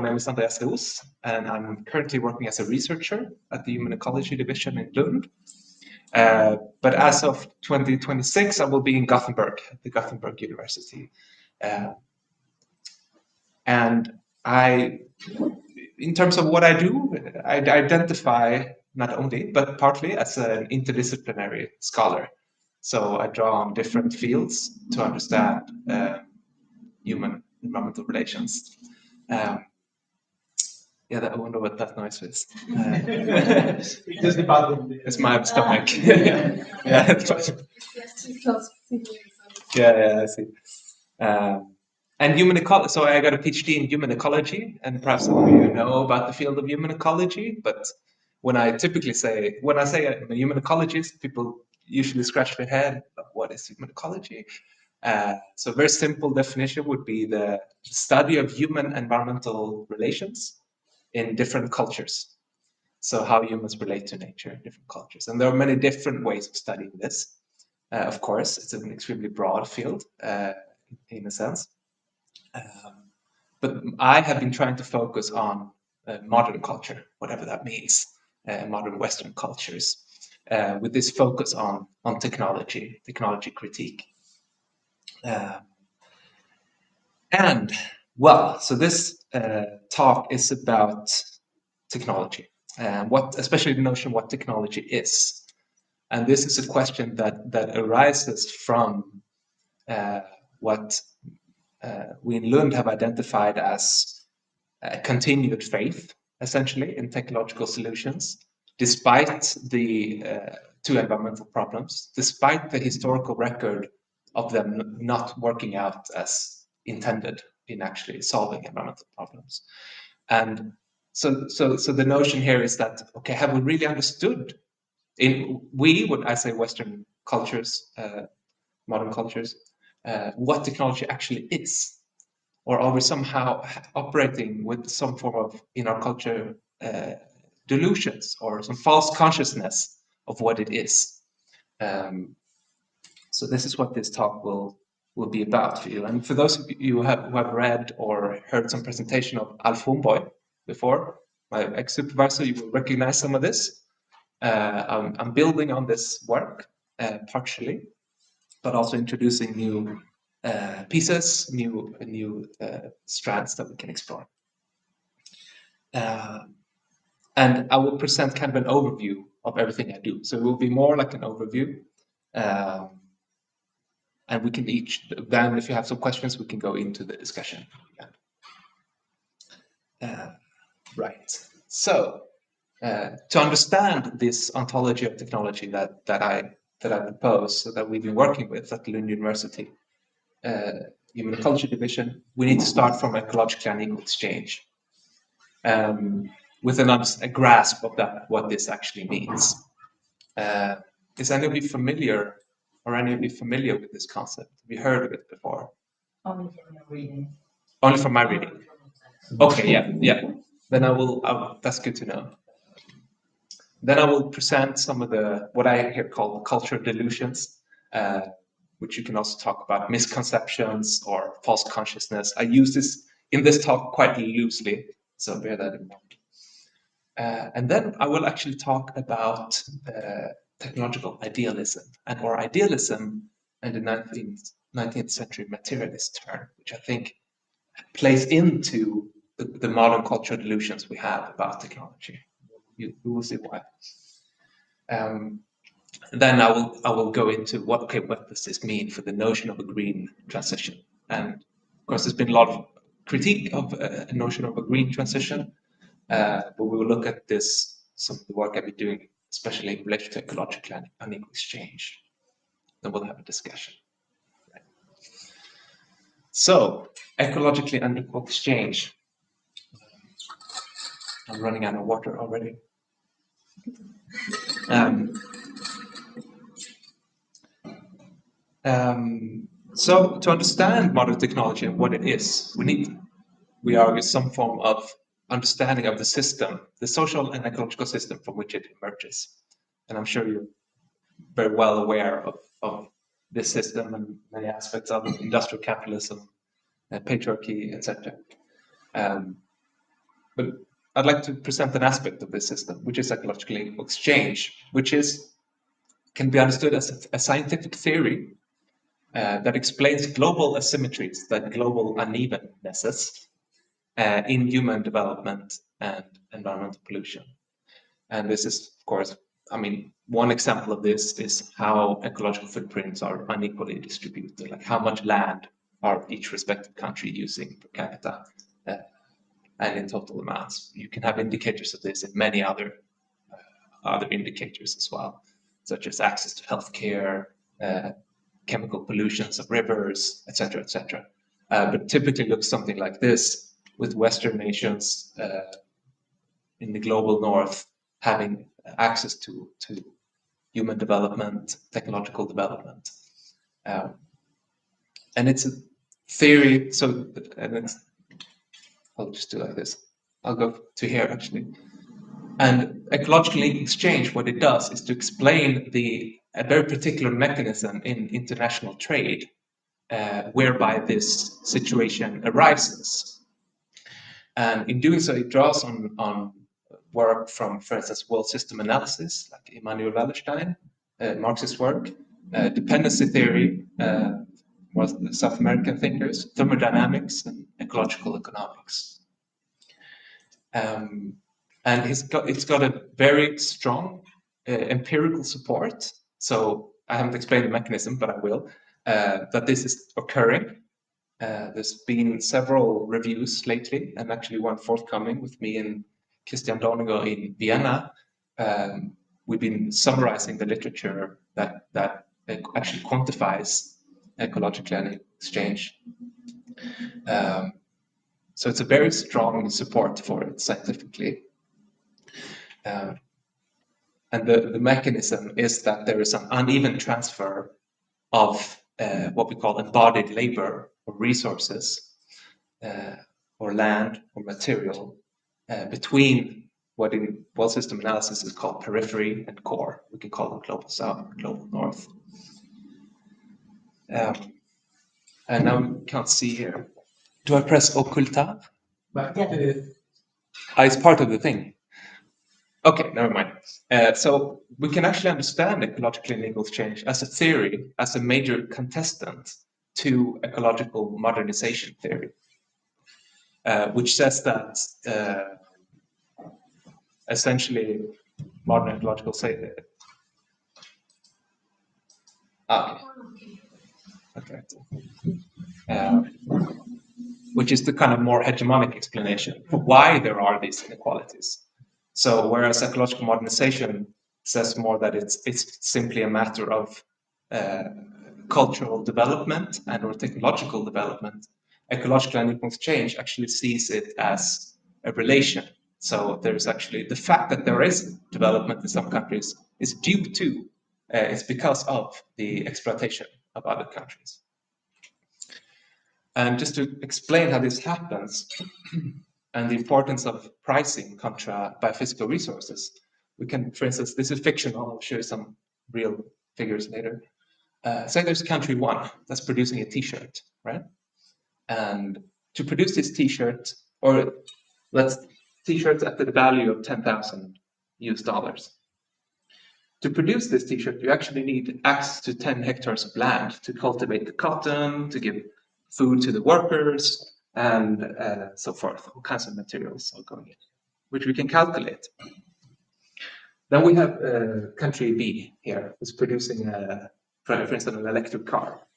my name is Andreas Roos, and I'm currently working as a researcher at the Human Ecology division in Lund. But as of 2026, I will be in Gothenburg, at the Gothenburg University. And in terms of what I do, I identify not only, but partly as an interdisciplinary scholar. So I draw on different fields to understand human environmental relations. Yeah, I wonder what that noise is. It's my stomach. Yeah, I see. And human ecology. So I got a PhD in human ecology, and perhaps some of you know about the field of human ecology. But when I say I'm a human ecologist, people usually scratch their head. What is human ecology? So a very simple definition would be the study of human environmental relations in different cultures. So how humans relate to nature in different cultures. And there are many different ways of studying this. Of course, it's an extremely broad field in a sense. But I have been trying to focus on modern culture, whatever that means, modern Western cultures, with this focus on technology critique. So this talk is about technology, especially the notion of what technology is. And this is a question that arises from what we in Lund have identified as a continued faith, essentially, in technological solutions, despite the two environmental problems, despite the historical record of them not working out as intended in actually solving environmental problems. And so the notion here is that, okay, have we really understood what I say Western cultures, modern cultures, what technology actually is? Or are we somehow operating with some form of, in our culture, delusions or some false consciousness of what it is? So this is what this talk will be about for you. And for those of you who have read or heard some presentation of Alf Homboy before, my ex-supervisor, you will recognize some of this. I'm building on this work partially, but also introducing new pieces, new strands that we can explore. And I will present kind of an overview of everything I do. So it will be more like an overview. And we can then if you have some questions, we can go into the discussion. Right. So to understand this ontology of technology that I propose, so that we've been working with at Lund University, Human Ecology division, we need to start from ecologically unequal exchange, with a grasp of what this actually means. Is any of you familiar with this concept? Have you heard of it before? Only from your reading. Only from my reading. Okay, yeah. Then I will. That's good to know. Then I will present some of what I hear called cultural delusions, which you can also talk about misconceptions or false consciousness. I use this in this talk quite loosely, so bear that in mind. And then I will actually talk about technological idealism, or idealism in the 19th century materialist term, which I think plays into the modern cultural delusions we have about technology. We will see why. Then I will go into what does this mean for the notion of a green transition? And of course, there's been a lot of critique of a notion of a green transition, but we will look at some of the work I've been doing, especially in relation to ecologically unequal exchange. Then we'll have a discussion. Right. So, ecologically unequal exchange. I'm running out of water already. So to understand modern technology and what it is, we argue some form of understanding of the system, the social and ecological system from which it emerges. And I'm sure you're very well aware of this system and many aspects of industrial capitalism, patriarchy, etc. But I'd like to present an aspect of this system, which is ecological exchange, which can be understood as a scientific theory that explains global asymmetries, that global unevennesses in human development and environmental pollution. And this is, of course, one example of this is how ecological footprints are unequally distributed, like how much land are each respective country using per capita and in total amounts. You can have indicators of this in many other indicators as well, such as access to healthcare, chemical pollutions of rivers, etc., etc. But typically looks something like this, with Western nations in the global north having access to human development, technological development. And it's a theory, I'll just do like this. I'll go to here actually. And ecological exchange, what it does is to explain a very particular mechanism in international trade whereby this situation arises. And in doing so, it draws on work from, for instance, world system analysis, like Immanuel Wallerstein, Marxist work, dependency theory, South American thinkers, thermodynamics, and ecological economics. And it's got a very strong empirical support. So I haven't explained the mechanism, but I will, that this is occurring. There's been several reviews lately, and actually one forthcoming with me and Christian Dornigo in Vienna. We've been summarizing the literature that actually quantifies ecological exchange. So it's a very strong support for it scientifically. And the mechanism is that there is an uneven transfer of what we call embodied labor or resources or land or material between what in world system analysis is called periphery and core. We can call them global south or global north. And now we can't see here. Do I press occulta? It's part of the thing. Okay, never mind. So we can actually understand ecological and legal exchange as a theory, as a major contestant to ecological modernization theory, which says that essentially modern ecological which is the kind of more hegemonic explanation for why there are these inequalities. So whereas ecological modernization says more that it's simply a matter of cultural development and or technological development, ecological and equal exchange actually sees it as a relation. So there's actually the fact that there is development in some countries is due to, it's because of the exploitation of other countries. And just to explain how this happens and the importance of pricing contra biophysical resources, we can, for instance, this is fictional, I'll show you some real figures later. Say there's country one that's producing a t-shirt, right? And to produce this t-shirt, or t-shirts at the value of $10,000. To produce this t-shirt, you actually need access to 10 hectares of land to cultivate the cotton, to give food to the workers, and so forth. All kinds of materials are going in, which we can calculate. Then we have country B here, who's producing, for instance, an electric car.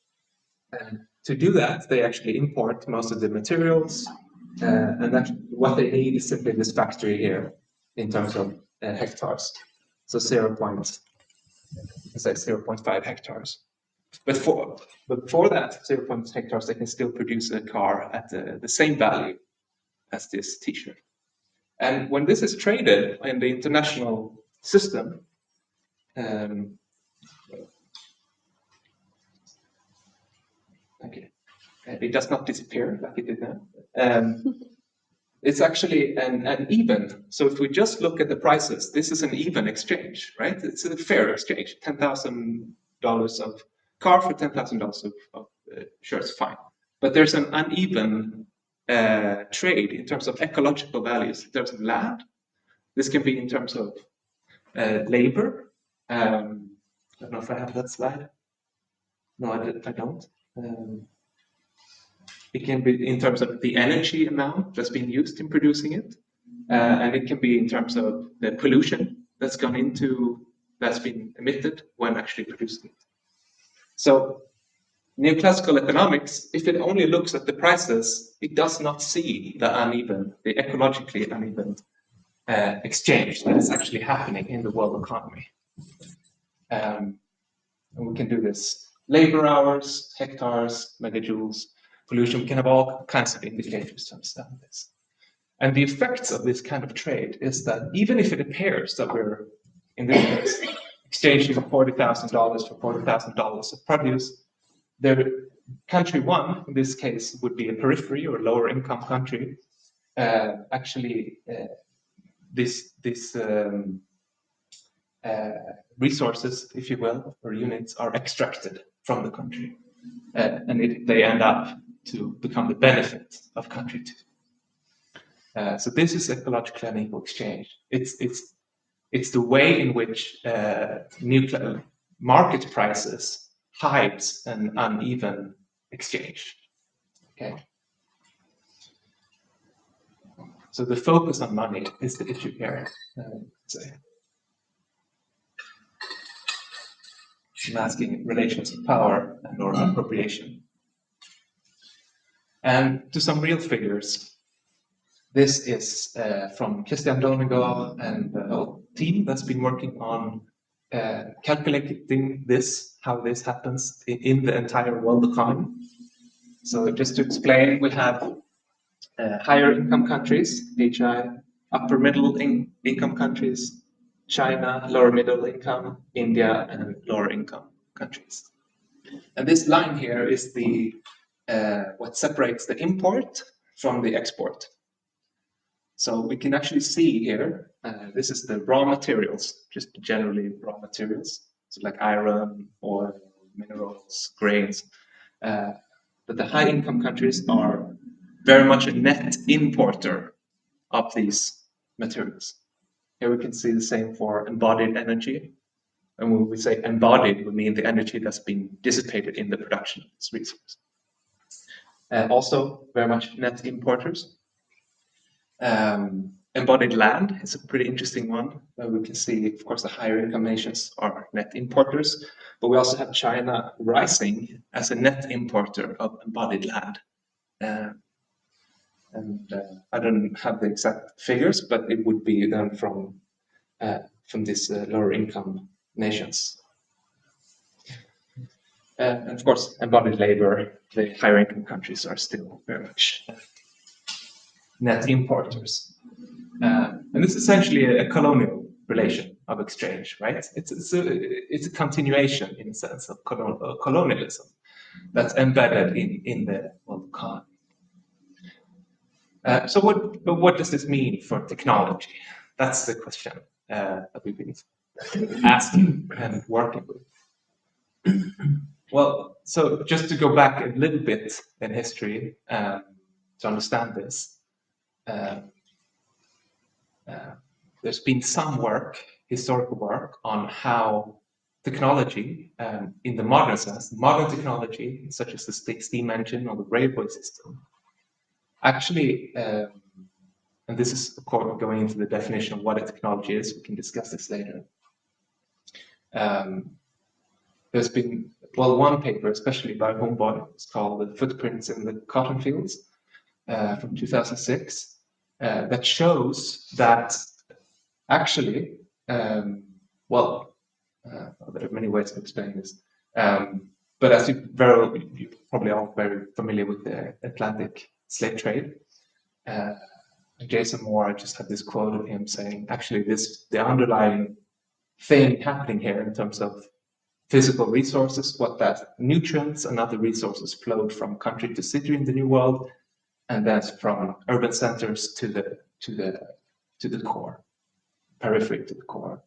And to do that, they actually import most of the materials, and what they need is simply this factory here in terms of hectares. So 0.5 hectares. But for that 0.5 hectares, they can still produce a car at the same value as this t-shirt. And when this is traded in the international system, it does not disappear like it did now. It's actually an even. So if we just look at the prices, this is an even exchange, right? It's a fair exchange. $10,000 of car for $10,000 of shirts, fine. But there's an uneven trade in terms of ecological values, in terms of land. This can be in terms of labor. I don't know if I have that slide. No, I don't. It can be in terms of the energy amount that's been used in producing it. And it can be in terms of the pollution that's been emitted when actually producing it. So neoclassical economics, if it only looks at the prices, it does not see the ecologically uneven exchange that is actually happening in the world economy. And we can do this. Labor hours, hectares, megajoules, pollution, we can have all kinds of indicators to understand this. And the effects of this kind of trade is that even if it appears that we're, in this case, exchanging $40,000 for $40,000 of produce, country one, in this case, would be a periphery or lower income country. These resources, if you will, or units are extracted from the country, and they end up to become the benefit of country two. So this is ecologically unequal exchange. It's the way in which market prices hides an uneven exchange. Okay. So the focus on money is the issue here. Masking relations of power and or appropriation. And to some real figures, this is from Christian Donegal and a team that's been working on calculating how this happens in the entire world economy. So just to explain, we have higher income countries, HI, upper middle income countries, China, lower middle income, India, and lower income countries. And this line here is what separates the import from the export. So we can actually see here, this is the raw materials, just generally raw materials, so like iron, oil, minerals, grains. But the high income countries are very much a net importer of these materials. Here we can see the same for embodied energy. And when we say embodied, we mean the energy that's been dissipated in the production of this resource. Also, very much net importers. Embodied land is a pretty interesting one. We can see, of course, the higher income nations are net importers, but we also have China rising as a net importer of embodied land. I don't have the exact figures, but it would be then from these lower income nations. And of course, embodied labor, the higher income countries are still very much net importers. And this is essentially a colonial relation of exchange, right? It's a continuation, in a sense, of colonialism that's embedded in the world economy. So what does this mean for technology? That's the question that we've been asking and working with. Well, so just to go back a little bit in history to understand this, there's been some historical work on how technology, in the modern sense, modern technology, such as the steam engine or the railway system, actually, and this is of course going into the definition of what a technology is, we can discuss this later. There's been, one paper, especially by Homeboy, it's called The Footprints in the Cotton Fields from 2006, that shows that actually, there are many ways of explaining this, but as you're probably all very familiar with the Atlantic slave trade. Jason Moore, I just had this quote of him saying, actually, the underlying thing happening here in terms of physical resources, what that nutrients and other resources flowed from country to city in the New World, and that's from urban centers to the core, periphery to the core.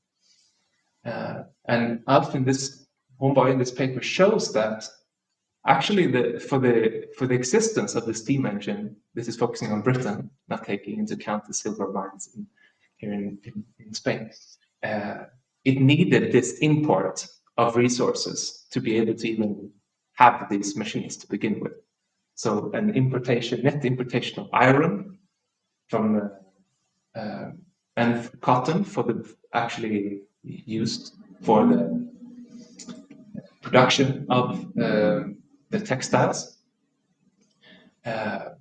And Homeboy in this paper shows that Actually, for the existence of the steam engine, this is focusing on Britain, not taking into account the silver mines here in Spain. It needed this import of resources to be able to even have these machines to begin with. So an net importation of iron from and cotton for the actually used for the production of the textiles, and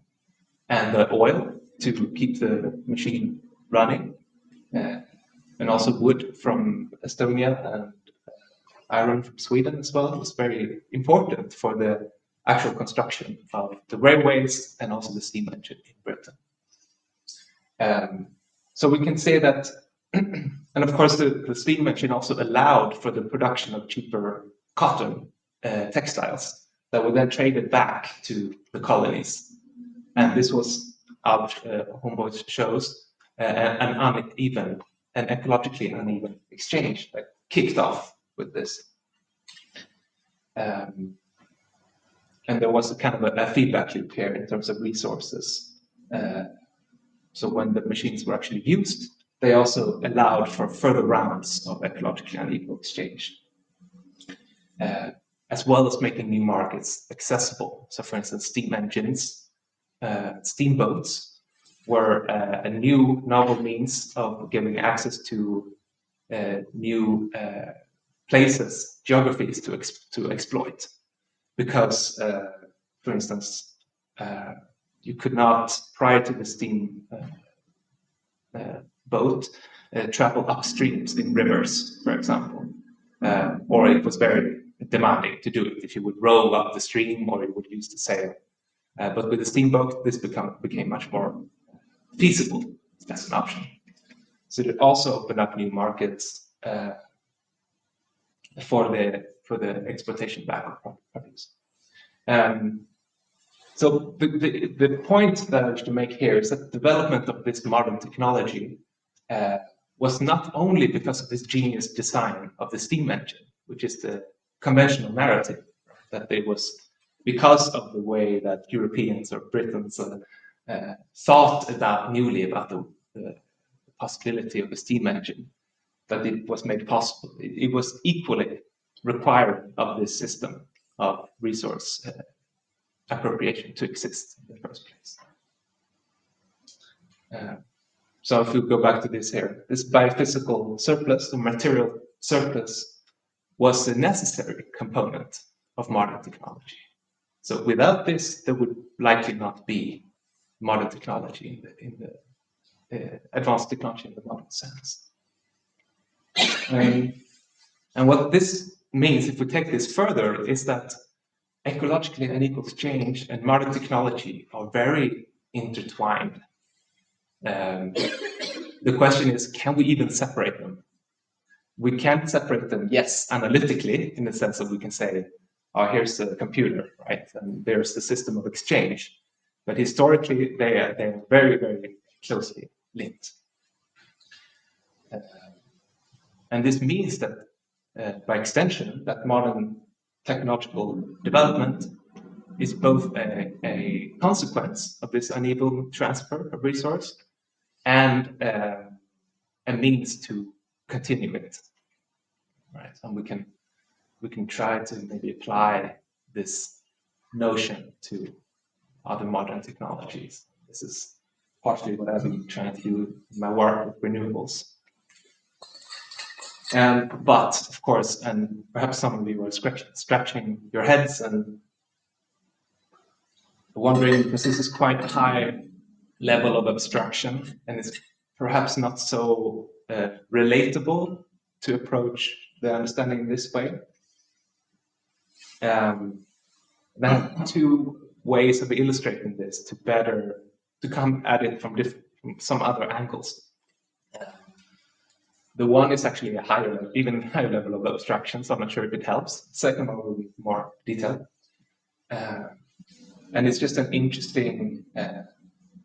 the oil to keep the machine running, and also wood from Estonia and iron from Sweden as well. It was very important for the actual construction of the railways and also the steam engine in Britain. So we can say that, and of course the steam engine also allowed for the production of cheaper cotton textiles that were then traded back to the colonies. And this was, Humboldt shows, an uneven and ecologically uneven exchange that kicked off with this. And there was a kind of a feedback loop here in terms of resources. So when the machines were actually used, they also allowed for further rounds of ecologically unequal exchange, as well as making new markets accessible. So for instance, steam engines, steamboats were a new novel means of giving access to new places, geographies to exploit. Because, for instance, you could not, prior to the steam boat, travel upstreams in rivers, for example, or it was very demanding to do it if you would row up the stream or you would use the sail. But with the steamboat, this became much more feasible as an option. So it also opened up new markets for the exploitation back of produce. So the point that I wish to make here is that the development of this modern technology was not only because of this genius design of the steam engine, which is the conventional narrative, that it was because of the way that Europeans or Britons thought newly about the possibility of a steam engine, that it was made possible. It was equally required of this system of resource appropriation to exist in the first place. So if we go back to this here, this biophysical surplus, the material surplus, was a necessary component of modern technology. So without this, there would likely not be modern technology in the advanced technology in the modern sense. And what this means, if we take this further, is that ecologically unequal exchange and modern technology are very intertwined. The question is, can we even separate them? We can't separate them, yes, analytically, in the sense that we can say, oh, here's the computer, right? And there's the system of exchange. But historically, they are very, very closely linked. And this means that, by extension, that modern technological development is both a consequence of this uneven transfer of resource and a means to continue it, right? And we can try to maybe apply this notion to other modern technologies. This is partially what I've been trying to do in my work with renewables. But of course, and perhaps some of you are scratching your heads and wondering, because this is quite a high level of abstraction and it's perhaps not so relatable to approach the understanding in this way. I have two ways of illustrating this to come at it from some other angles. The one is actually even higher level of abstraction, so I'm not sure if it helps. The second one will be more detailed. And it's just an interesting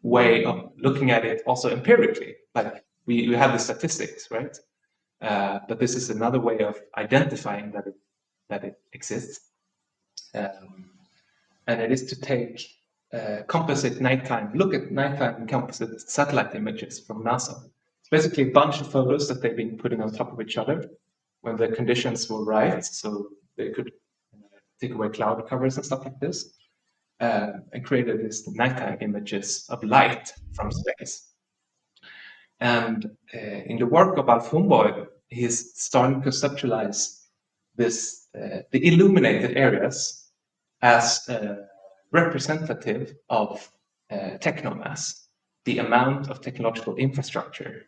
way of looking at it also empirically. Like we have the statistics, right? But this is another way of identifying that it exists. and it is to take composite nighttime, look at nighttime composite satellite images from NASA. It's basically a bunch of photos that they've been putting on top of each other when the conditions were right, so they could take away cloud covers and stuff like this, and created these nighttime images of light from space. And in the work of Alf Humboldt, he's starting to conceptualize this, the illuminated areas as representative of technomass, the amount of technological infrastructure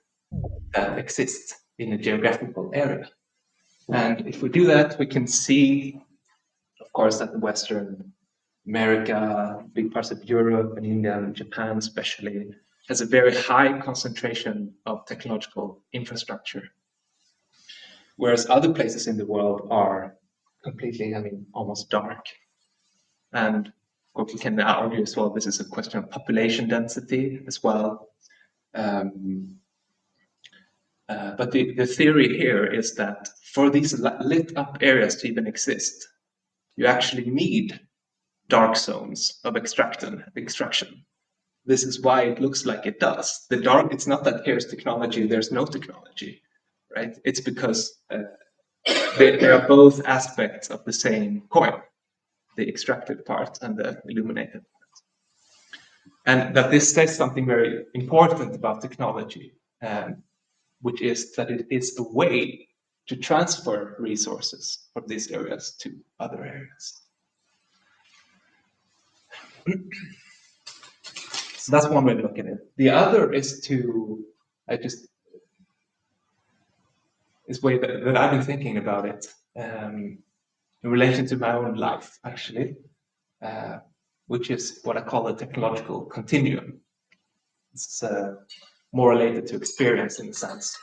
that exists in a geographical area. And if we do that, we can see, of course, that Western America, big parts of Europe and India and Japan especially, has a very high concentration of technological infrastructure. Whereas other places in the world are completely, almost dark. And of course, we can argue as well, this is a question of population density as well. But the theory here is that for these lit up areas to even exist, you actually need dark zones of extraction. This is why it looks like it does. The dark, it's not that here's technology, there's no technology, right? It's because they are both aspects of the same coin, the extracted part and the illuminated part. And that this says something very important about technology, which is that it is a way to transfer resources from these areas to other areas. So that's one way to look at it. The other is way that I've been thinking about it in relation to my own life, actually, which is what I call a technological continuum. It's more related to experience in a sense,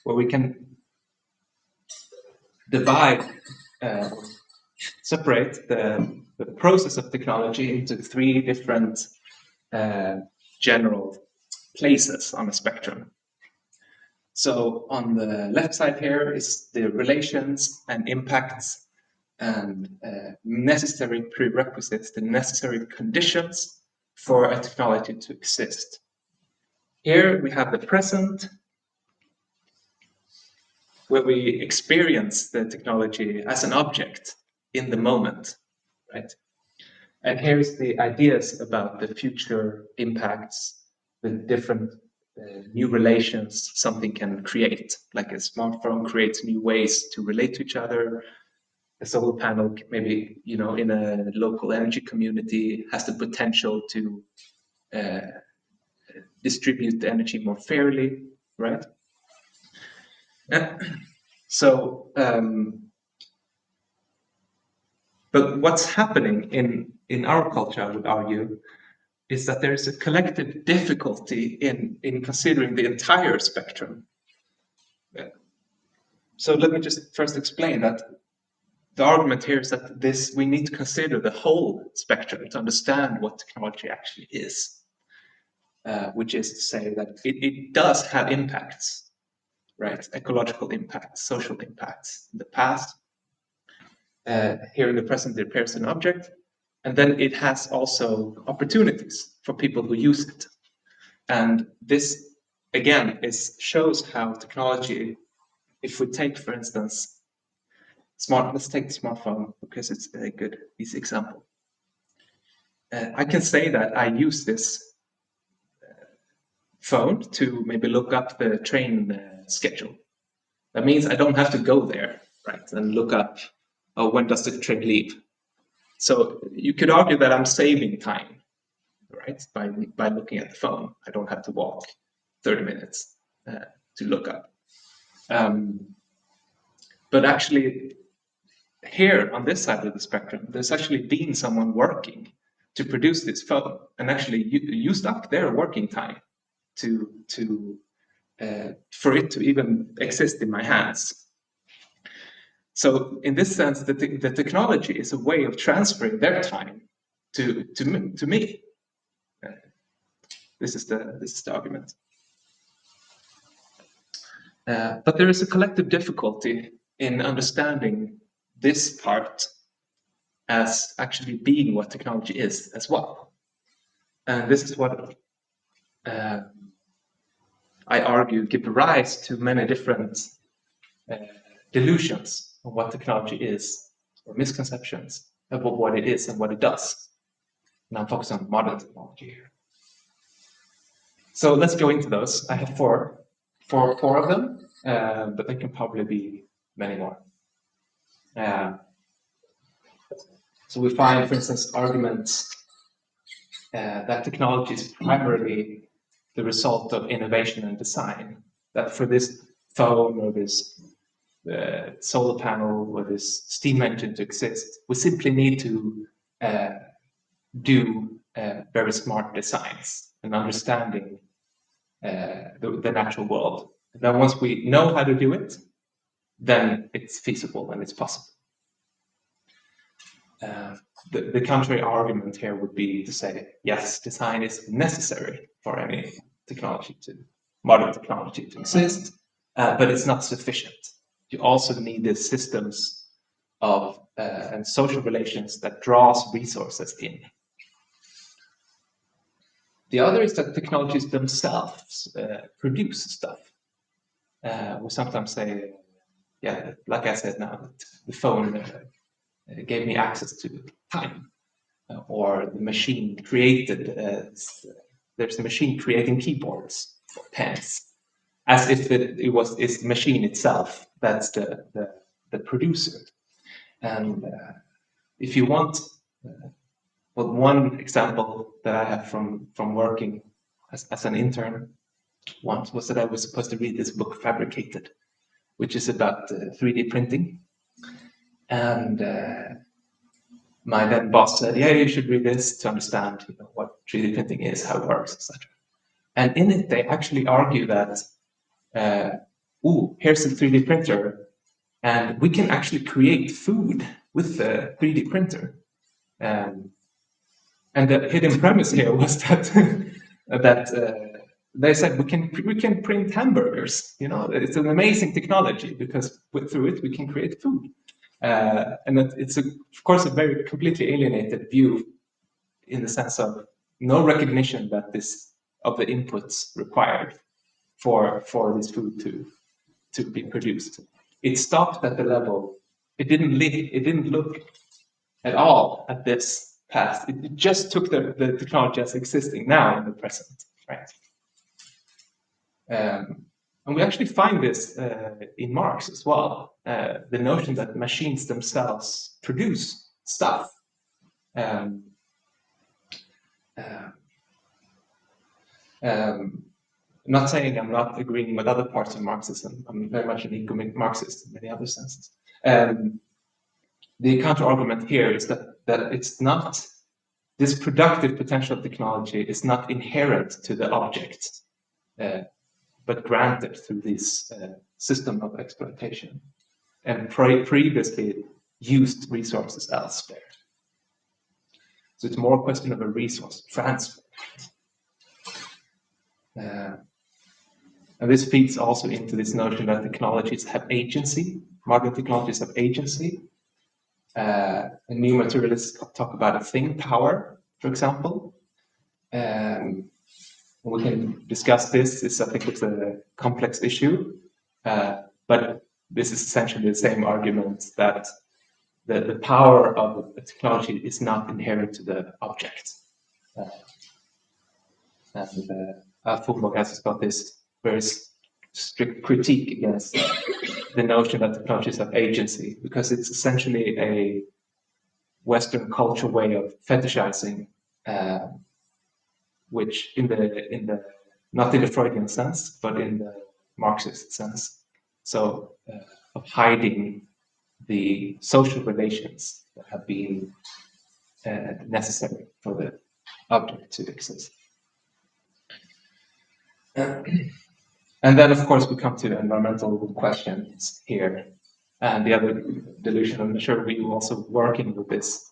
where we can divide, separate the process of technology into three different general places on the spectrum. So on the left side here is the relations and impacts and necessary prerequisites, the necessary conditions for a technology to exist. Here we have the present, where we experience the technology as an object in the moment, right? And here's the ideas about the future impacts, the different new relations something can create, like a smartphone creates new ways to relate to each other. A solar panel, maybe, in a local energy community, has the potential to distribute the energy more fairly, right? So, but what's happening in our culture, I would argue, is that there is a collective difficulty in considering the entire spectrum. So let me just first explain that the argument here is that we need to consider the whole spectrum to understand what technology actually is, which is to say that it does have impacts, right? Ecological impacts, social impacts in the past. Here in the present, it appears an object, and then it has also opportunities for people who use it. And this, again, shows how technology, if we take, for instance, let's take the smartphone because it's a good, easy example. I can say that I use this phone to maybe look up the train schedule. That means I don't have to go there, right, and look up, when does the train leave? So you could argue that I'm saving time, right, by looking at the phone. I don't have to walk 30 minutes to look up. But actually, here on this side of the spectrum, there's actually been someone working to produce this phone and actually used up their working time for it to even exist in my hands. So in this sense, the technology is a way of transferring their time to me. This is the argument. But there is a collective difficulty in understanding this part as actually being what technology is as well. And this is what I argue give rise to many different delusions of what technology is, or misconceptions about what it is and what it does. And I'm focused on modern technology here. So let's go into those. I have four of them, but there can probably be many more. So we find, for instance, arguments that technology is primarily the result of innovation and design. That for this phone or this solar panel or this steam engine to exist, we simply need to do very smart designs and understanding the natural world. And then once we know how to do it, then it's feasible and it's possible. The contrary argument here would be to say, yes, design is necessary for any modern technology to exist, but it's not sufficient. You also need the systems of and social relations that draws resources in. The other is that technologies themselves produce stuff. We sometimes say, yeah, like I said now, the phone gave me access to time, or the machine created, there's a machine creating keyboards or pens, as if it's the machine itself that's the producer. And if you want, well, one example that I have from working as an intern once was that I was supposed to read this book, Fabricated, which is about 3D printing. And my then boss said, yeah, you should read this to understand what 3D printing is, how it works, etc. And in it, they actually argue that, here's a 3D printer, and we can actually create food with the 3D printer. And the hidden premise here was that they said we can print hamburgers. It's an amazing technology because through it we can create food. And it's of course a very completely alienated view, in the sense of no recognition that of the inputs required for this food to be produced. It stopped at the level. It didn't look at all at this past. It just took the technology as existing now in the present, right? And we actually find this in Marx as well. The notion that machines themselves produce stuff. Not saying I'm not agreeing with other parts of Marxism. I'm very much an eco-Marxist in many other senses. The counter-argument here is that it's not, this productive potential of technology is not inherent to the object, but granted through this system of exploitation, and previously used resources elsewhere. So it's more a question of a resource transfer. And this feeds also into this notion that technologies have agency. Modern technologies have agency. And new materialists talk about a thing power, for example. We can discuss this. I think it's a complex issue, but this is essentially the same argument that the power of a technology is not inherent to the object. And Foucault has got this very strict critique against the notion that technologies have agency, because it's essentially a Western cultural way of fetishizing, which in the not in the Freudian sense, but in the Marxist sense, so of hiding the social relations that have been necessary for the object to exist. And then, of course, we come to the environmental questions here. And the other delusion, I'm sure we are also working with this,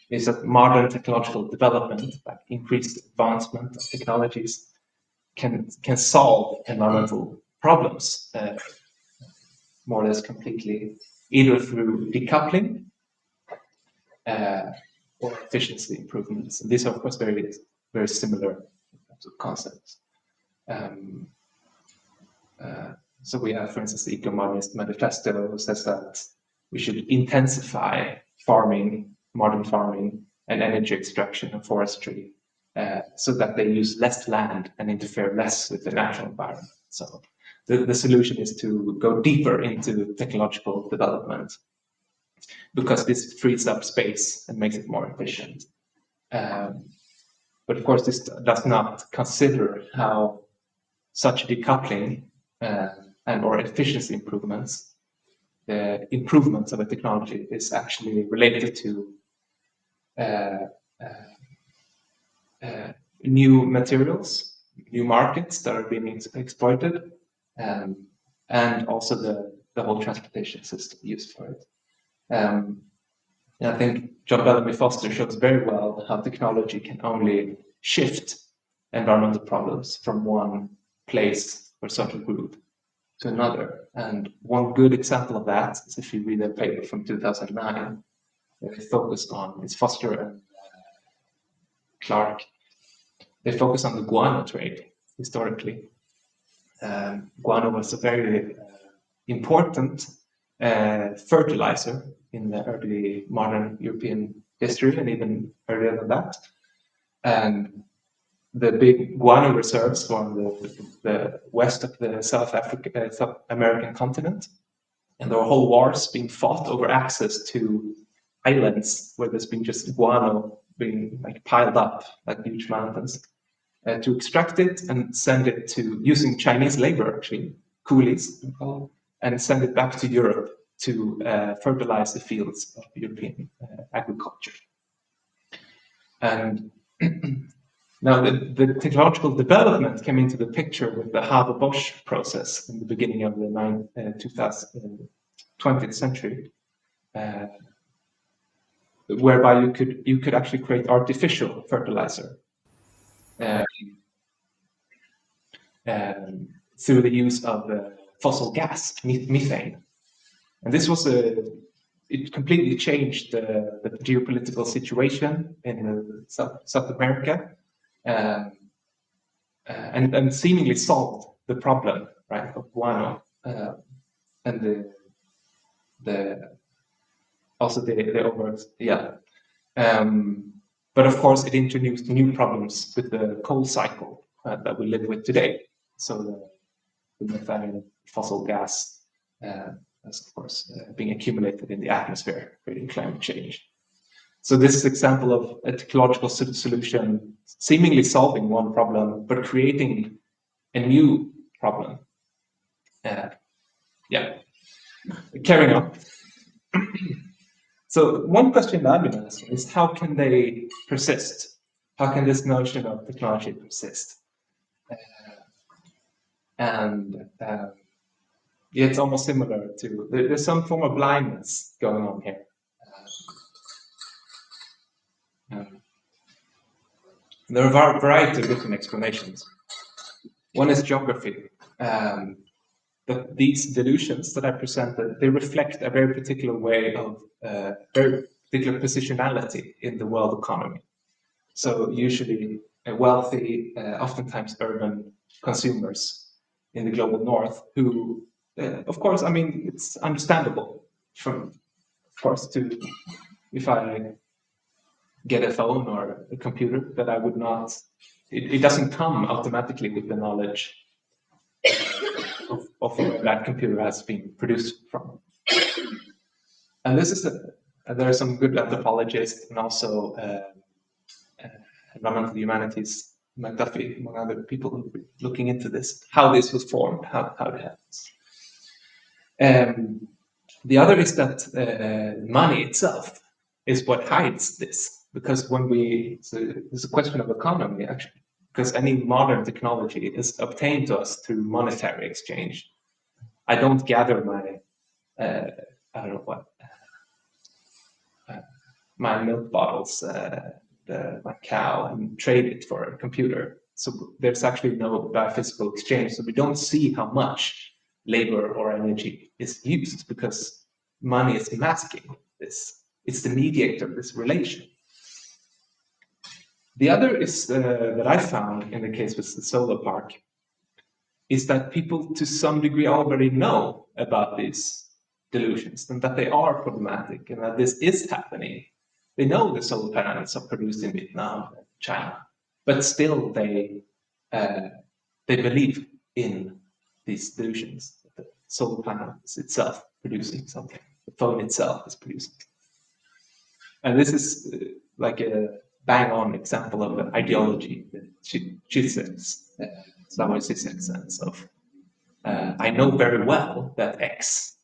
is that modern technological development, like increased advancement of technologies, can solve environmental problems more or less completely, either through decoupling or efficiency improvements. And these are, of course, very, very similar in terms of concepts. So we have, for instance, the Eco-Modernist Manifesto, who says that we should intensify farming, modern farming, and energy extraction and forestry, so that they use less land and interfere less with the natural environment. So the solution is to go deeper into technological development, because this frees up space and makes it more efficient. But of course, this does not consider how such decoupling and or efficiency improvements, the improvements of a technology, is actually related to new materials, new markets that are being exploited, and also the whole transportation system used for it. And I think John Bellamy Foster shows very well how technology can only shift environmental problems from one place or social group to another. And one good example of that is if you read a paper from 2009 that they focus on, it's Foster and Clark. They focus on the guano trade historically. Guano was a very important fertilizer in the early modern European history, and even earlier than that. And the big guano reserves were on the west of the South American continent, and there were whole wars being fought over access to islands where there's been just guano being like piled up like huge mountains, to extract it and send it to, using Chinese labor actually, coolies, and send it back to Europe to fertilize the fields of European agriculture. And now the technological development came into the picture with the Haber-Bosch process in the beginning of the 20th century, whereby you could actually create artificial fertilizer through the use of fossil gas, methane. And this was it completely changed the geopolitical situation in South America, and seemingly solved the problem, right, of guano, and also the over, yeah. But of course, it introduced new problems with the coal cycle that we live with today. So the methane, fossil gas, is of course being accumulated in the atmosphere, creating climate change. So this is an example of a technological solution seemingly solving one problem, but creating a new problem. Yeah, carrying on. So one question that I've been asking is, how can they persist? How can this notion of technology persist? Yeah, it's almost similar to, there's some form of blindness going on here. There are a variety of different explanations. One is geography. But these delusions that I presented, they reflect a very particular way of, very particular positionality in the world economy. So usually wealthy, oftentimes urban consumers in the global north who, of course, I mean, it's understandable from, of course, if I get a phone or a computer, that I would not, it doesn't come automatically with the knowledge of where that computer has been produced from. And this is, there are some good anthropologists and also environmental humanities, McDuffie, among other people who are looking into this, how this was formed, how it happens. The other is that money itself is what hides this, because when it's a question of economy actually, because any modern technology is obtained to us through monetary exchange. I don't gather my, I don't know what, my milk bottles, my cow, and trade it for a computer. So there's actually no physical exchange. So we don't see how much labor or energy is used, because money is masking this. It's the mediator of this relation. The other is that I found in the case with the solar park is that people to some degree already know about these delusions and that they are problematic and that this is happening. They know the solar panels are produced in Vietnam, China, but still they believe in these delusions. The solar panel is itself producing something. The phone itself is producing. And this is like a bang-on example of an ideology, the Slavoj sense of I know very well that X,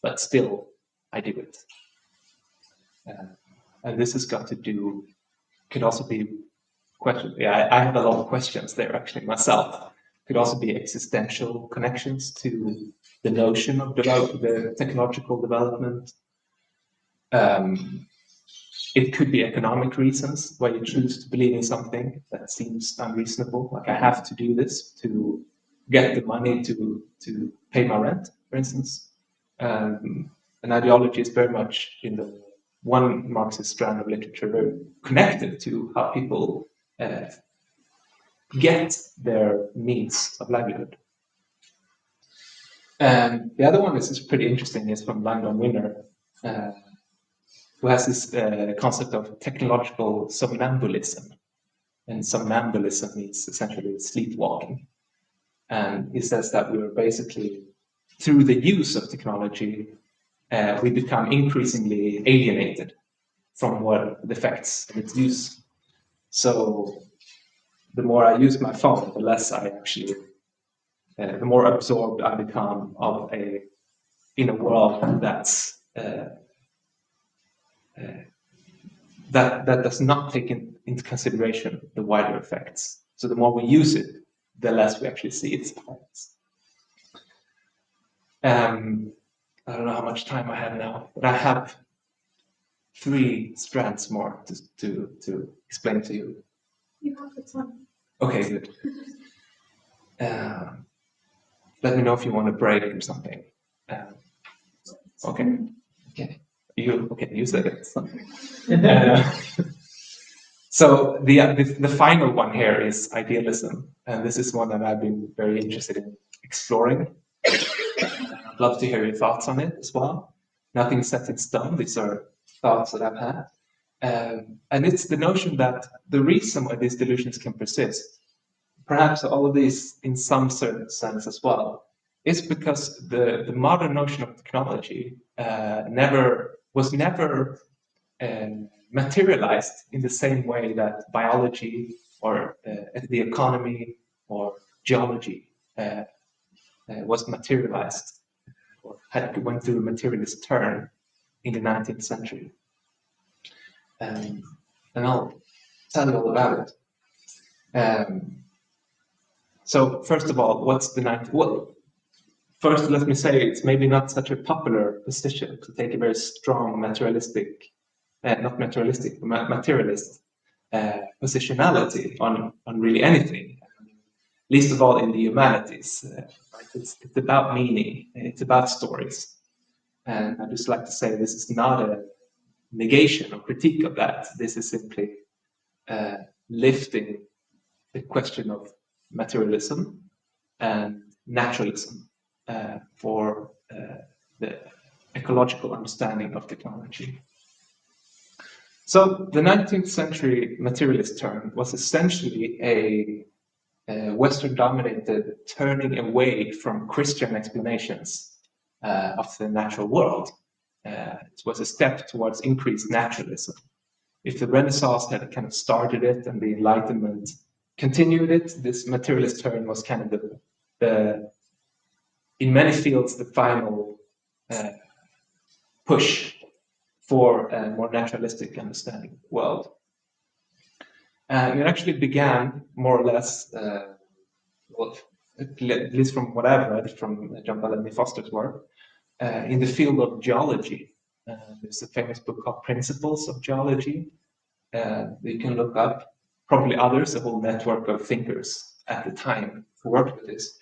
but still I do it. And this has got to do, could also be questions. Yeah, I have a lot of questions there actually myself. Could also be existential connections to the notion of the technological development. It could be economic reasons why you choose to believe in something that seems unreasonable. Like I have to do this to get the money to pay my rent, for instance. An ideology is very much in the one Marxist strand of literature, very connected to how people get their means of livelihood. And the other one is pretty interesting, is from Langdon Winner, who has this concept of technological somnambulism. And somnambulism means essentially sleepwalking. And he says that we're basically, through the use of technology, we become increasingly alienated from what the effects of its use. So the more I use my phone, the less I actually, the more absorbed I become of in a world that's that does not take into consideration the wider effects. So the more we use it, the less we actually see its effects. I don't know how much time I have now, but I have 3 strands more to explain to you. You have the time. Okay, good. Let me know if you want a break or something. Okay. Okay. You said it. So the final one here is idealism, and this is one that I've been very interested in exploring. I'd love to hear your thoughts on it as well. Nothing set in stone. These are thoughts that I've had. And it's the notion that the reason why these delusions can persist, perhaps all of these in some certain sense as well, is because the modern notion of technology was never materialized in the same way that biology or the economy or geology was materialized or went through a materialist turn in the 19th century. And I'll tell you all about it. So first of all, what's the 19th? Well, first, let me say it's maybe not such a popular position to take a very strong materialistic, not materialistic, materialist positionality on really anything. Least of all in the humanities. Right? It's about meaning. It's about stories. And I just like to say this is not a negation or critique of that. This is simply lifting the question of materialism and naturalism for the ecological understanding of technology. So the 19th century materialist turn was essentially a Western-dominated turning away from Christian explanations of the natural world. It was a step towards increased naturalism. If the Renaissance had kind of started it and the Enlightenment continued it, this materialist turn was kind of the in many fields, the final push for a more naturalistic understanding of the world. And it actually began more or less, well, at least from what I've read from John Bellamy Foster's work, in the field of geology. There's a famous book called Principles of Geology that you can look up. Probably others, a whole network of thinkers at the time who worked with this.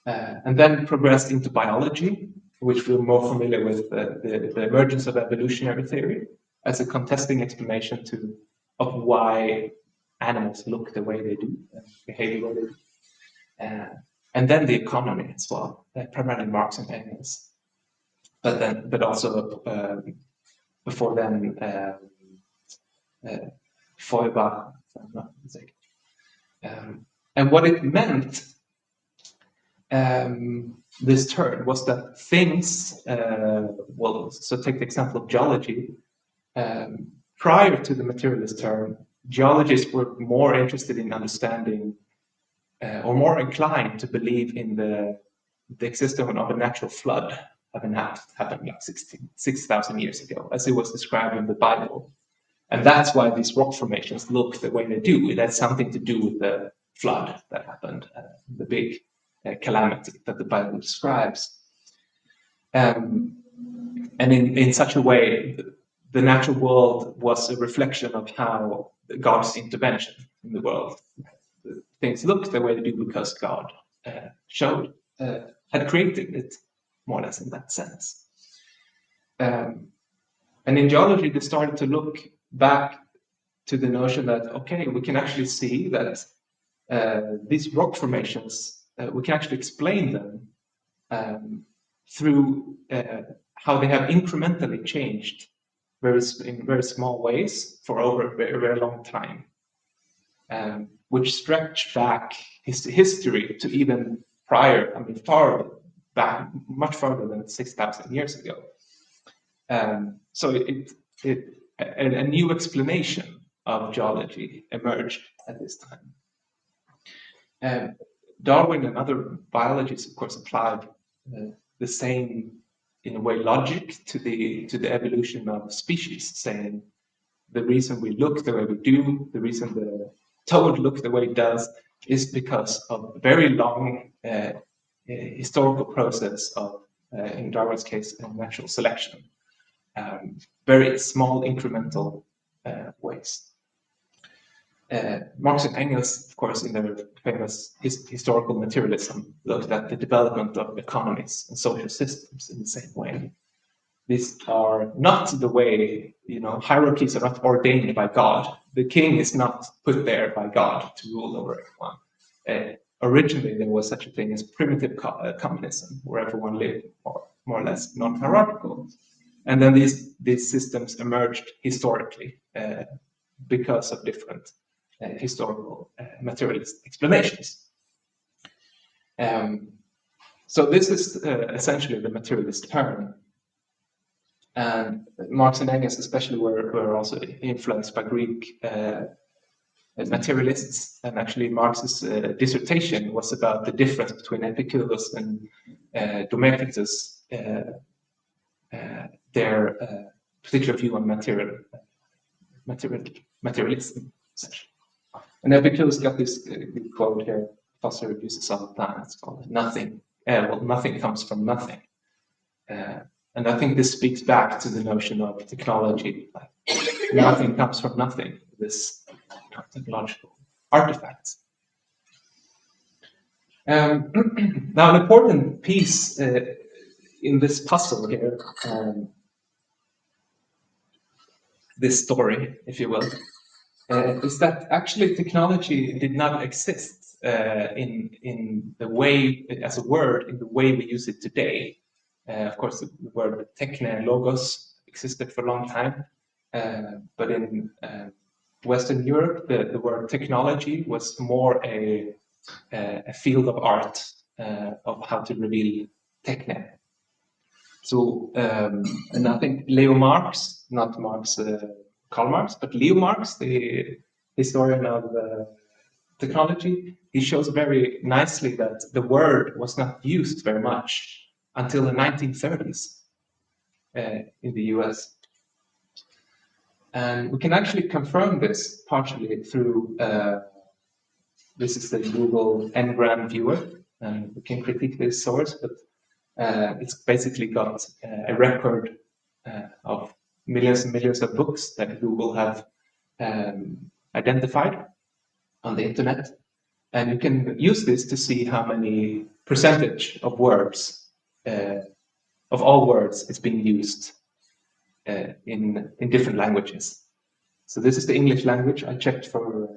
And then progressed into biology, which we're more familiar with, the emergence of evolutionary theory as a contesting explanation of why animals look the way they do and behave the way they do. And then the economy as well, primarily Marx and Engels, but also before then Feuerbach, if I'm not mistaken. And what it meant, this term, was that things, so take the example of geology. Prior to the materialist term, geologists were more interested in understanding or more inclined to believe in the existence of a natural flood having happened like 6,000 years ago, as it was described in the Bible. And that's why these rock formations look the way they do. It has something to do with the flood that happened, the big calamity that the Bible describes. And in such a way, the natural world was a reflection of how God's intervention in the world. Things look the way they do because God had created it, more or less in that sense. And in geology, they started to look back to the notion that, okay, we can actually see that these rock formations, we can actually explain them through how they have incrementally changed in very small ways for over a very, very long time, which stretch back history to even prior, far back, much farther than 6,000 years ago. So a new explanation of geology emerged at this time. Darwin and other biologists, of course, applied the same, in a way, logic to the evolution of species, saying the reason we look the way we do, the reason the toad looks the way it does, is because of a very long historical process of, in Darwin's case, natural selection. Very small incremental ways. Marx and Engels, of course, in their famous historical materialism, looked at the development of economies and social systems in the same way. These are not the way, hierarchies are not ordained by God. The king is not put there by God to rule over everyone. Originally, there was such a thing as primitive communism, where everyone lived more or less non-hierarchical. And then these systems emerged historically because of different historical materialist explanations. So this is essentially the materialist term. And Marx and Engels especially were also influenced by Greek materialists, and actually Marx's dissertation was about the difference between Epicurus and Democritus, their particular view on materialism, essentially. And Epicurus got this quote here, Foster uses all the time, it's called nothing. Nothing comes from nothing. And I think this speaks back to the notion of technology. Like, nothing comes from nothing, this technological artifacts. Now, an important piece in this puzzle here, this story, if you will, is that actually technology did not exist in the way, as a word, in the way we use it today. Of course, the word techne, logos, existed for a long time, but in Western Europe, the word technology was more a field of art of how to reveal techne. So, and I think Leo Marx, not Marx, Karl Marx, but Leo Marx, the historian of technology, he shows very nicely that the word was not used very much until the 1930s in the US. And we can actually confirm this partially through, this is the Google Ngram viewer, and we can critique this source, but it's basically got a record of millions and millions of books that Google have identified on the internet. And you can use this to see how many percentage of words of all words, it's being used in different languages. So this is the English language. I checked for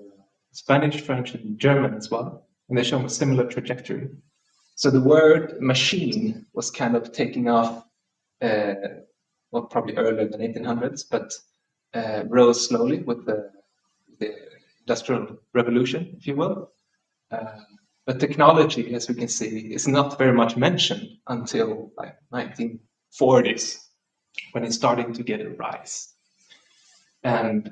Spanish, French, and German as well, and they show a similar trajectory. So the word machine was kind of taking off, well, probably earlier than 1800s, but rose slowly with the Industrial Revolution, if you will. But technology, as we can see, is not very much mentioned until like 1940s, when it's starting to get a rise. And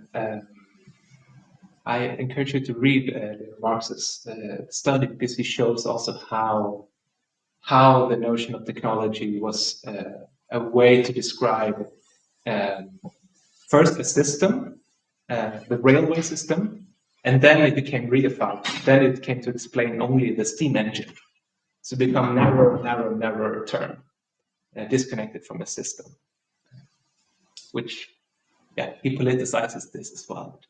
I encourage you to read Leo Marx's study, because he shows also how the notion of technology was a way to describe first a system, the railway system, and then it became reified. Then it came to explain only the steam engine. So become narrower term, disconnected from a system, which, yeah, he politicizes this as well.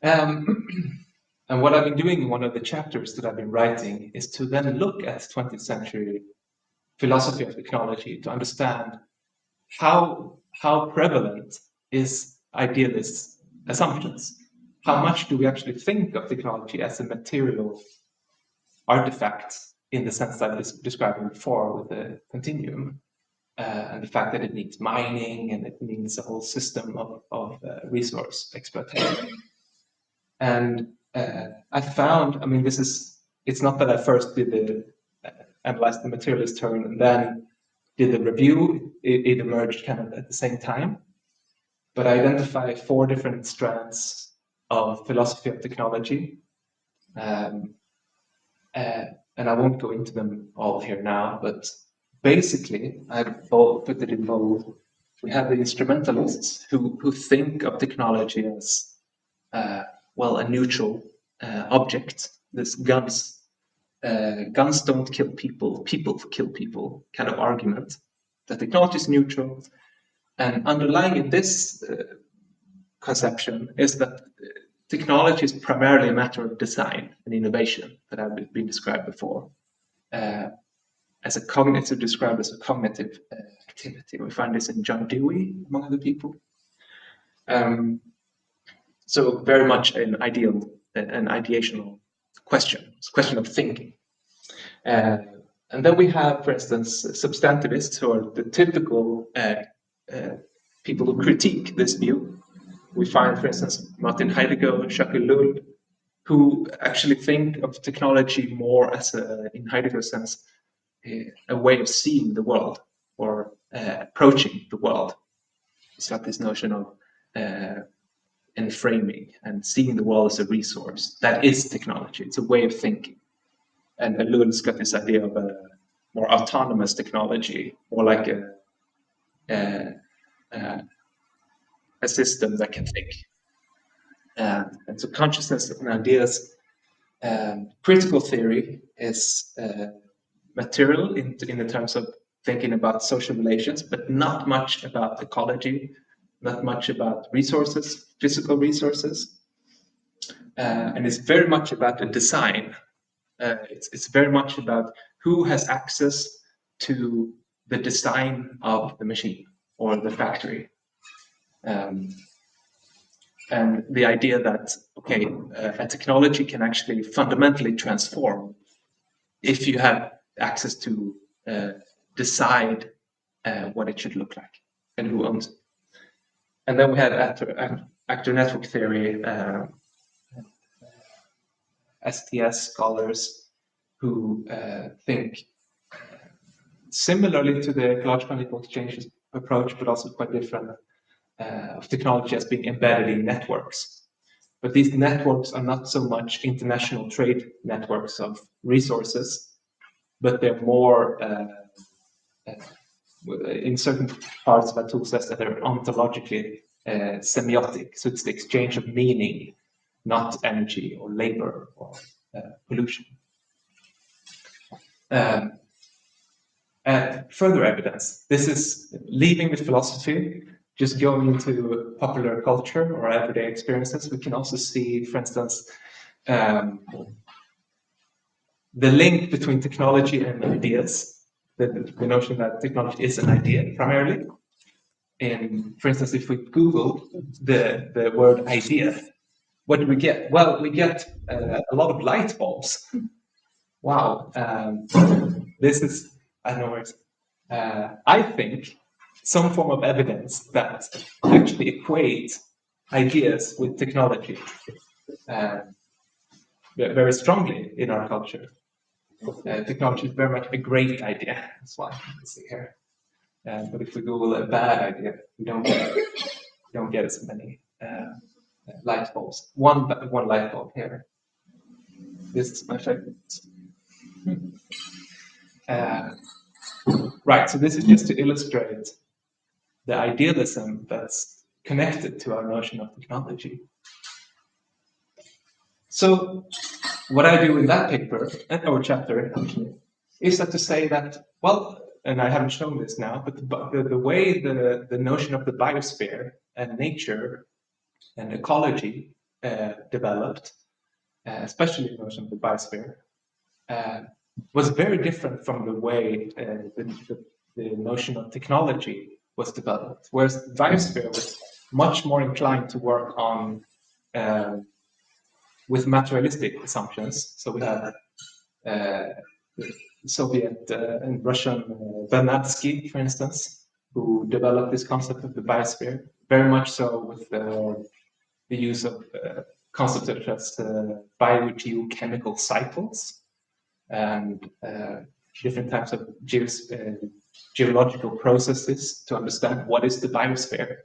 And what I've been doing in one of the chapters that I've been writing is to then look at 20th century philosophy of technology to understand how prevalent is idealist assumptions. How much do we actually think of technology as a material artifact in the sense that I was describing before with the continuum, and the fact that it needs mining and it needs a whole system of resource exploitation. And I found, I mean, it's not that I first did analyzed the materialist turn and then did the review. It emerged kind of at the same time. But I identify 4 different strands of philosophy of technology. And I won't go into them all here now, but basically, I've put it in bold. We have the instrumentalists who think of technology as, well, a neutral object. This guns don't kill people, people kill people kind of argument. The technology is neutral. And underlying in this conception is that technology is primarily a matter of design and innovation that have been described before. As a cognitive, described as a cognitive activity. We find this in John Dewey, among other people. So very much an ideational question. It's a question of thinking. And then we have, for instance, substantivists, who are the typical people who critique this view. We find, for instance, Martin Heidegger, Jacques Ellul, who actually think of technology more as, in Heidegger's sense, a way of seeing the world or approaching the world. It's got this notion of enframing and seeing the world as a resource. That is technology. It's a way of thinking. And Ellul's got this idea of a more autonomous technology, more like a system that can think. And so consciousness and ideas, critical theory is material in the terms of thinking about social relations, but not much about ecology, not much about resources, physical resources. And it's very much about the design. It's very much about who has access to the design of the machine or the factory. And the idea that, okay, a technology can actually fundamentally transform if you have access to decide what it should look like and who owns it. And then we have actor network theory, STS scholars who think similarly to the ecological and equal exchanges approach, but also quite different, of technology as being embedded in networks. But these networks are not so much international trade networks of resources, but they're more, in certain parts of a tool set, that are ontologically semiotic. So it's the exchange of meaning, not energy or labor or pollution. Further evidence. This is leaving the philosophy, just going into popular culture or everyday experiences. We can also see, for instance, the link between technology and ideas, the notion that technology is an idea primarily. And for instance, if we Google the word idea, what do we get? Well, we get a lot of light bulbs. Wow, this is, I don't know where it's, I think some form of evidence that actually equate ideas with technology very strongly in our culture. Technology is very much a great idea. That's why you can see here. But if we Google a bad idea, we don't get as many light bulbs. One light bulb here. This is my favorite. Right. So this is just to illustrate the idealism that's connected to our notion of technology. So what I do in that paper, or chapter actually, is that to say that, well, and I haven't shown this now, but the way the notion of the biosphere and nature and ecology developed, especially the notion of the biosphere, was very different from the way the notion of technology was developed. Whereas the biosphere was much more inclined to work on with materialistic assumptions. So we have the Soviet and Russian Vernadsky, for instance, who developed this concept of the biosphere, very much so with the use of concepts such as biogeochemical cycles and different types of geological processes to understand what is the biosphere.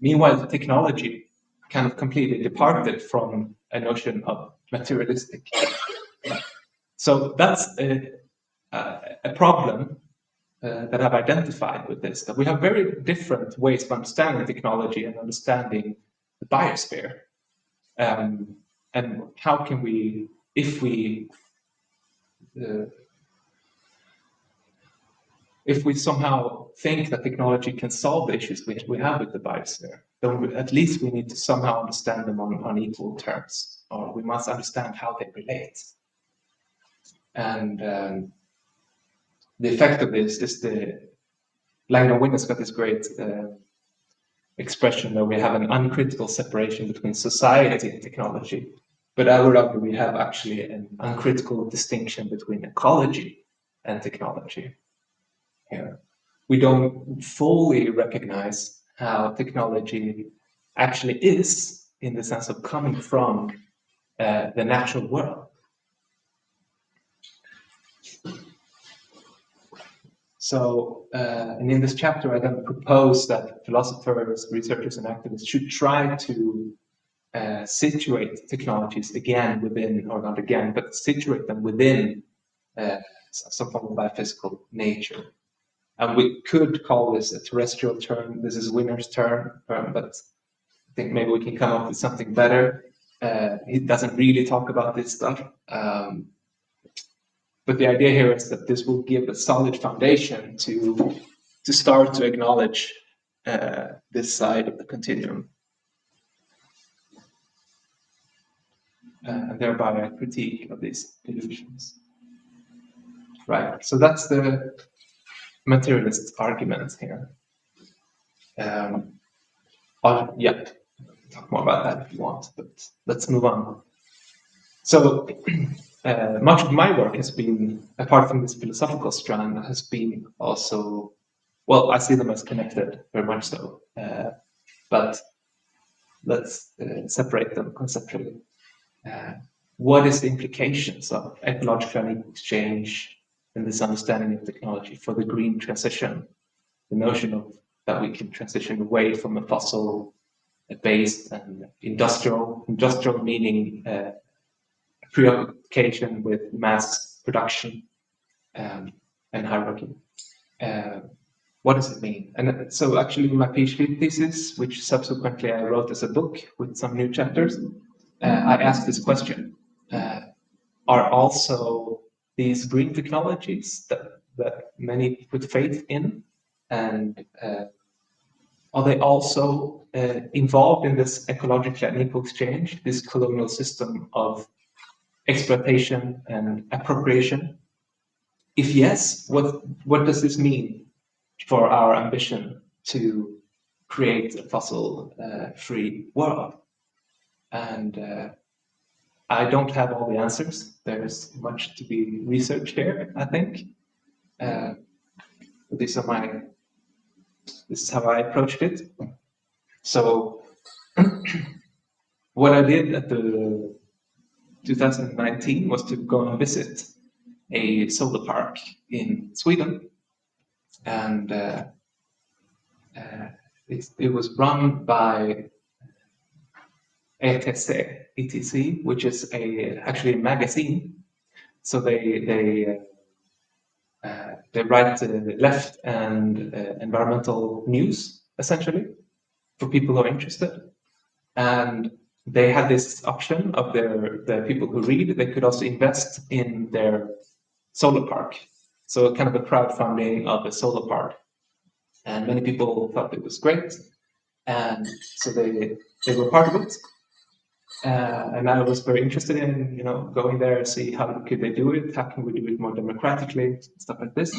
Meanwhile, the technology kind of completely departed from a notion of materialistic. So that's a problem that I've identified with this, that we have very different ways of understanding technology and understanding the biosphere. And how can we, if we somehow think that technology can solve the issues we have with the biosphere, then at least we need to somehow understand them on equal terms, or we must understand how they relate. And the effect of this is Langdon Winner's got this great expression that we have an uncritical separation between society and technology. But I would argue we have actually an uncritical distinction between ecology and technology. Here, we don't fully recognize how technology actually is in the sense of coming from the natural world. So, and in this chapter, I then propose that philosophers, researchers, and activists should try to situate technologies again within, or not again, but situate them within some form of biophysical nature. And we could call this a terrestrial term. This is Winner's term, but I think maybe we can come up with something better. He doesn't really talk about this stuff. But the idea here is that this will give a solid foundation to start to acknowledge this side of the continuum. And thereby a critique of these delusions. Right, so that's the materialist argument here. Yeah, talk more about that if you want, but let's move on. So much of my work has been, apart from this philosophical strand, has been also, well, I see them as connected, very much so, but let's separate them conceptually. What is the implications of ecological exchange and this understanding of technology for the green transition? The notion of that we can transition away from a fossil-based and industrial meaning preoccupation with mass production and hierarchy. What does it mean? And so actually my PhD thesis, which subsequently I wrote as a book with some new chapters, I asked this question. Are also these green technologies that many put faith in, and are they also involved in this ecological and equal exchange, this colonial system of exploitation and appropriation? If yes, what does this mean for our ambition to create a fossil-free world? And I don't have all the answers. There's much to be researched here, I think. This is how I approached it. So what I did at the 2019 was to go and visit a solar park in Sweden, and it was run by ETC, which is actually a magazine. So they write left and environmental news, essentially, for people who are interested. And they had this option of the people who read, they could also invest in their solar park. So kind of a crowdfunding of a solar park. And many people thought it was great. And so they were part of it. And I was very interested in, going there and see how could they do it, how can we do it more democratically, stuff like this.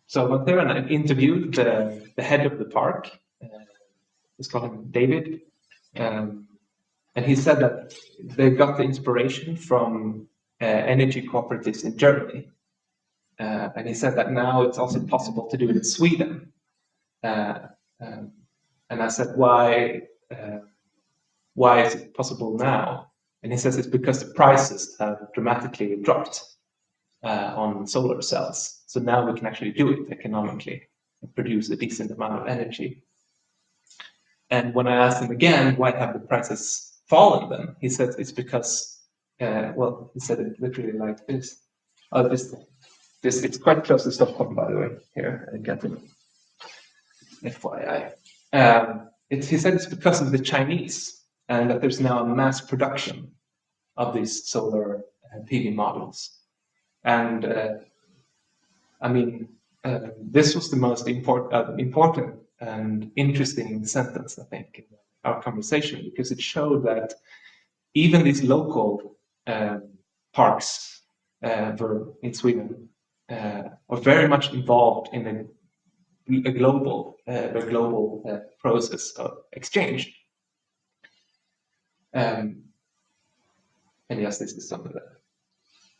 So I went there and I interviewed the head of the park. Let's call him David. And he said that they got the inspiration from energy cooperatives in Germany. And he said that now it's also possible to do it in Sweden. And I said, why is it possible now? And he says it's because the prices have dramatically dropped on solar cells. So now we can actually do it economically and produce a decent amount of energy. And when I asked him again, why have the prices fallen then? He said it's because, he said it literally like this. It's quite close to Stockholm, by the way, here in Göttingen. FYI. He said it's because of the Chinese, and that there's now a mass production of these solar PV models. And this was the most important and interesting sentence, I think, in our conversation, because it showed that even these local parks in Sweden are very much involved in a global process of exchange. And yes, this is some of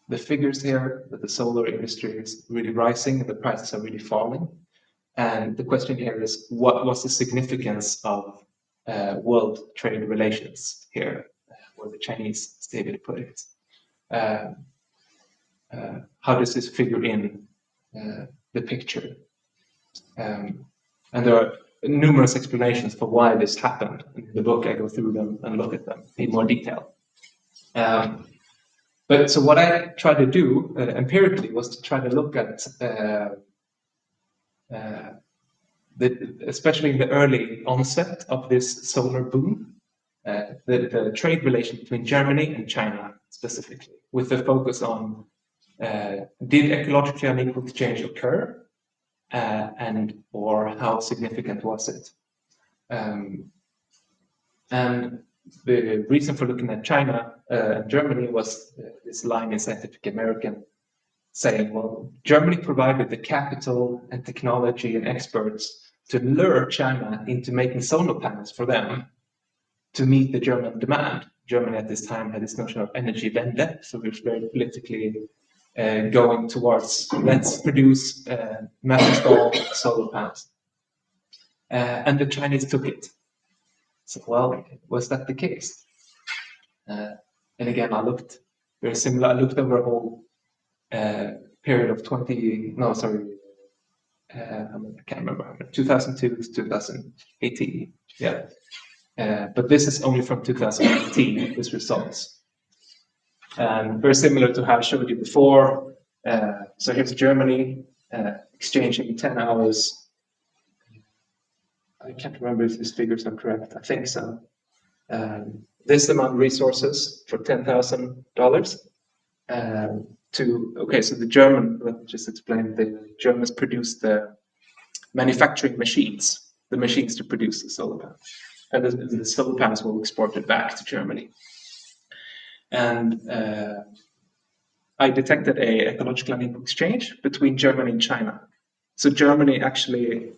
the figures here, that the solar industry is really rising and the prices are really falling. And the question here is, what was the significance of world trade relations here, where the Chinese stated put it? How does this figure in the picture? And there are numerous explanations for why this happened. In the book, I go through them and look at them in more detail. But so what I tried to do empirically was to try to look at, especially in the early onset of this solar boom, the trade relation between Germany and China specifically, with the focus on did ecologically unequal exchange occur? Or how significant was it? And the reason for looking at China and Germany was this line in Scientific American saying, well, Germany provided the capital and technology and experts to lure China into making solar panels for them to meet the German demand. Germany at this time had this notion of Energiewende, so it was very politically going towards let's produce mass install solar panels. And the Chinese took it. So, well, was that the case? And again, I looked very similar. I looked over a whole period of I can't remember, 2002 to 2018. Yeah. But this is only from 2018, this results. And very similar to how I showed you before. So here's Germany exchanging 10 hours. I can't remember if these figures are correct. I think so. This amount of resources for $10,000 so the German, let me just explain, the Germans produced the manufacturing machines, the machines to produce the solar panels. and the solar panels were exported back to Germany. And I detected a ecological unequal exchange between Germany and China. So Germany actually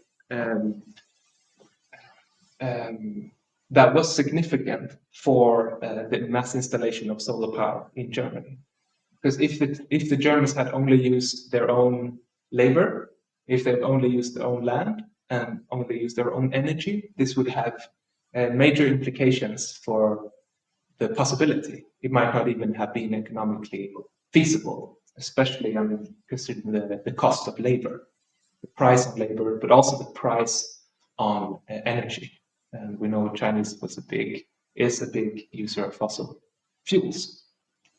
that was significant for the mass installation of solar power in Germany. Because if the Germans had only used their own labor, if they'd only used their own land and only used their own energy, this would have major implications for the possibility. It might not even have been economically feasible, especially considering the cost of labor, the price on labor, but also the price on energy. And we know China is a big user of fossil fuels,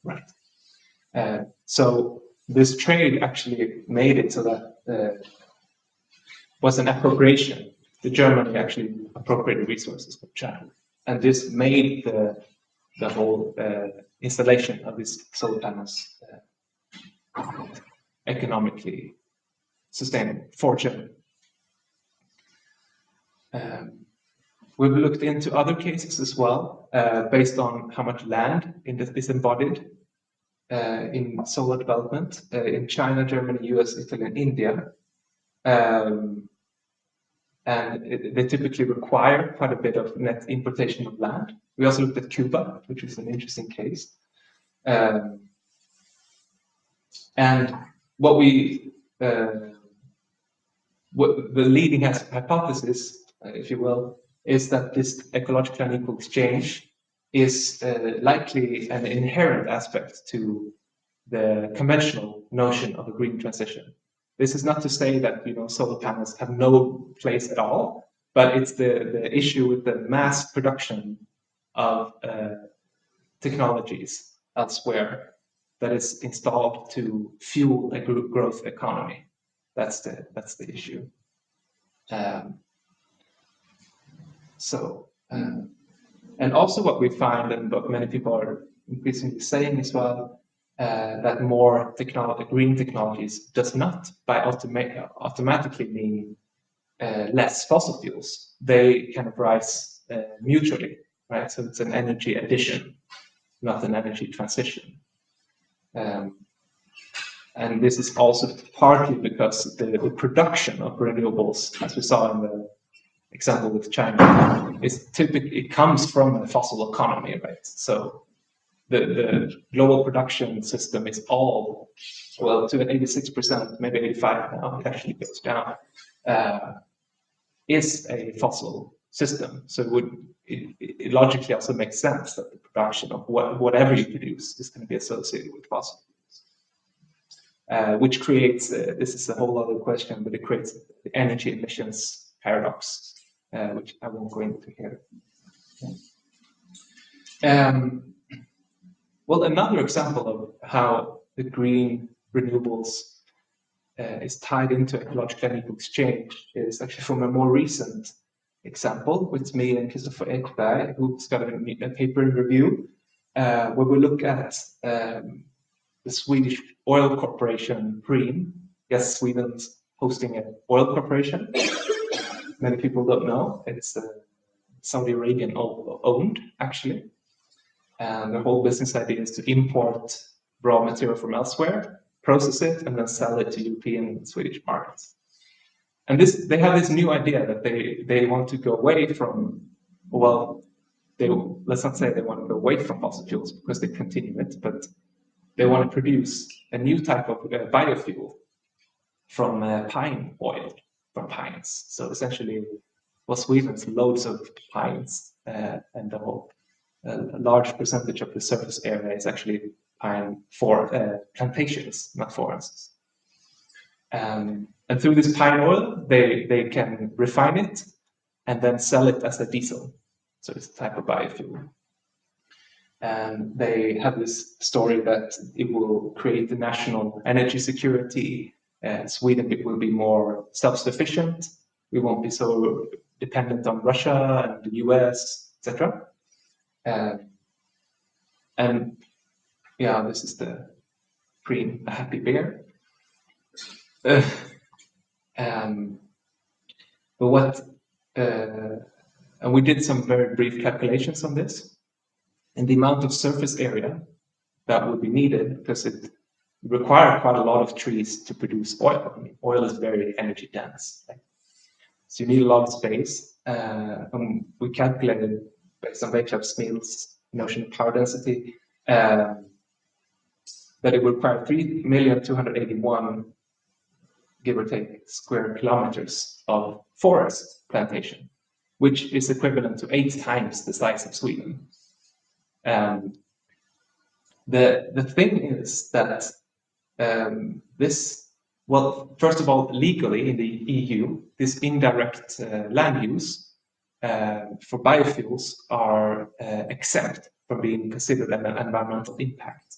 right? So this trade actually made it so that was an appropriation. The Germany actually appropriated resources from China, and this made the whole installation of these solar panels economically sustainable for Germany. We've looked into other cases as well, based on how much land is embodied in solar development in China, Germany, US, Italy, and India. And they typically require quite a bit of net importation of land. We also looked at Cuba, which is an interesting case. And what the leading hypothesis, if you will, is that this ecological unequal exchange is likely an inherent aspect to the conventional notion of a green transition. This is not to say that solar panels have no place at all, but it's the issue with the mass production of technologies elsewhere that is installed to fuel a growth economy. That's the issue. And also what we find, and what many people are increasingly saying as well, that more green technologies does not automatically mean less fossil fuels. They kind of rise mutually, right? So it's an energy addition, not an energy transition. And this is also partly because the production of renewables, as we saw in the example with China, it comes from a fossil economy, right? So the global production system is all, well, to 86%, maybe 85% now, it actually goes down, is a fossil system. So it logically also makes sense that the production of whatever you produce is going to be associated with fossil fuels, which creates, this is a whole other question, but it creates the energy emissions paradox, which I won't go into here. Well, another example of how the green renewables is tied into ecological unequal exchange is actually from a more recent example with me and Christopher Ekberg, who's got a paper in review where we look at the Swedish oil corporation Preem. Yes, Sweden's hosting an oil corporation. Many people don't know. It's Saudi Arabian owned, actually. And the whole business idea is to import raw material from elsewhere, process it, and then sell it to European and Swedish markets. And they have this new idea that they want to go away from, well, let's not say they want to go away from fossil fuels because they continue it, but they want to produce a new type of biofuel from pine oil, from pines. So essentially, well, Sweden's loads of pines, and the whole a large percentage of the surface area is actually pine plantations, not forests. And through this pine oil, they can refine it and then sell it as a diesel. So it's a type of biofuel. And they have this story that it will create the national energy security. Sweden will be more self-sufficient. We won't be so dependent on Russia and the US, etc. And yeah, this is the Preem, a happy bear. But what And we did some very brief calculations on this. And the amount of surface area that would be needed, because it required quite a lot of trees to produce oil. I mean, oil is very energy dense. Right? So you need a lot of space. And we calculated based on Smith's notion of power density that it would require 3,281,000, give or take, square kilometers of forest plantation, which is equivalent to 8 times the size of Sweden. The thing is that this, well, first of all, legally in the EU, this indirect land use for biofuels are exempt from being considered an environmental impact.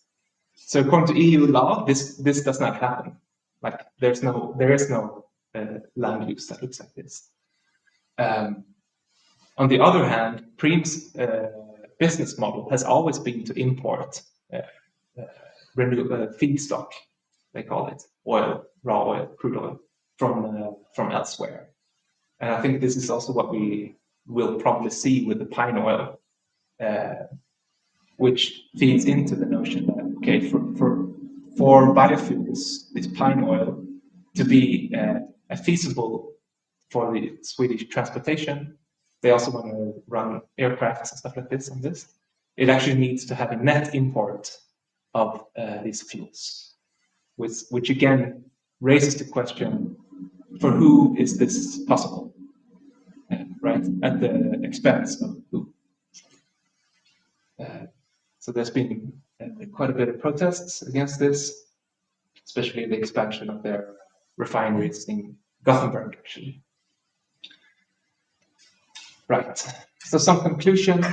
So according to EU law, this does not happen. Like there is no land use that looks like this. On the other hand, Preem's business model has always been to import renewable feedstock, they call it, oil, raw oil, crude oil, from elsewhere. And I think this is also what we will probably see with the pine oil, which feeds into the notion that, okay, for biofuels, this pine oil, to be feasible for the Swedish transportation, they also want to run aircrafts and stuff like this on this. It actually needs to have a net import of these fuels, which again raises the question, for who is this possible, right? At the expense of who? So there's been quite a bit of protests against this, especially the expansion of their refineries in Gothenburg, actually. Right, so some conclusion.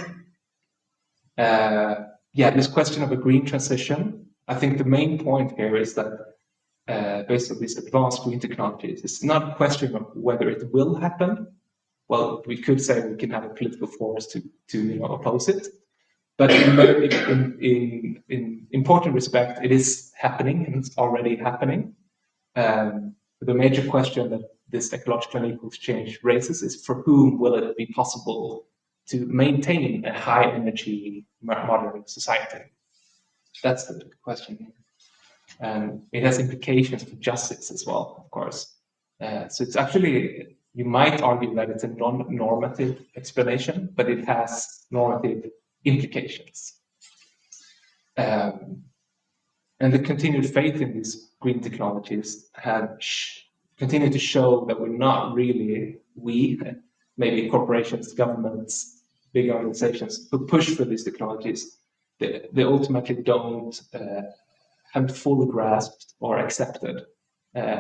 This question of a green transition, I think the main point here is that based on these advanced green technologies, it's not a question of whether it will happen. Well, we could say we can have a political force to oppose it, but in important respect, it is happening, and it's already happening. The major question that this ecological unequal exchange raises is, for whom will it be possible to maintain a high energy modern society? That's the question. And it has implications for justice as well, of course. So it's actually, you might argue that it's a non-normative explanation, but it has normative implications. And the continued faith in these green technologies have continued to show that we're not really, maybe corporations, governments, big organizations who push for these technologies, they ultimately haven't fully grasped or accepted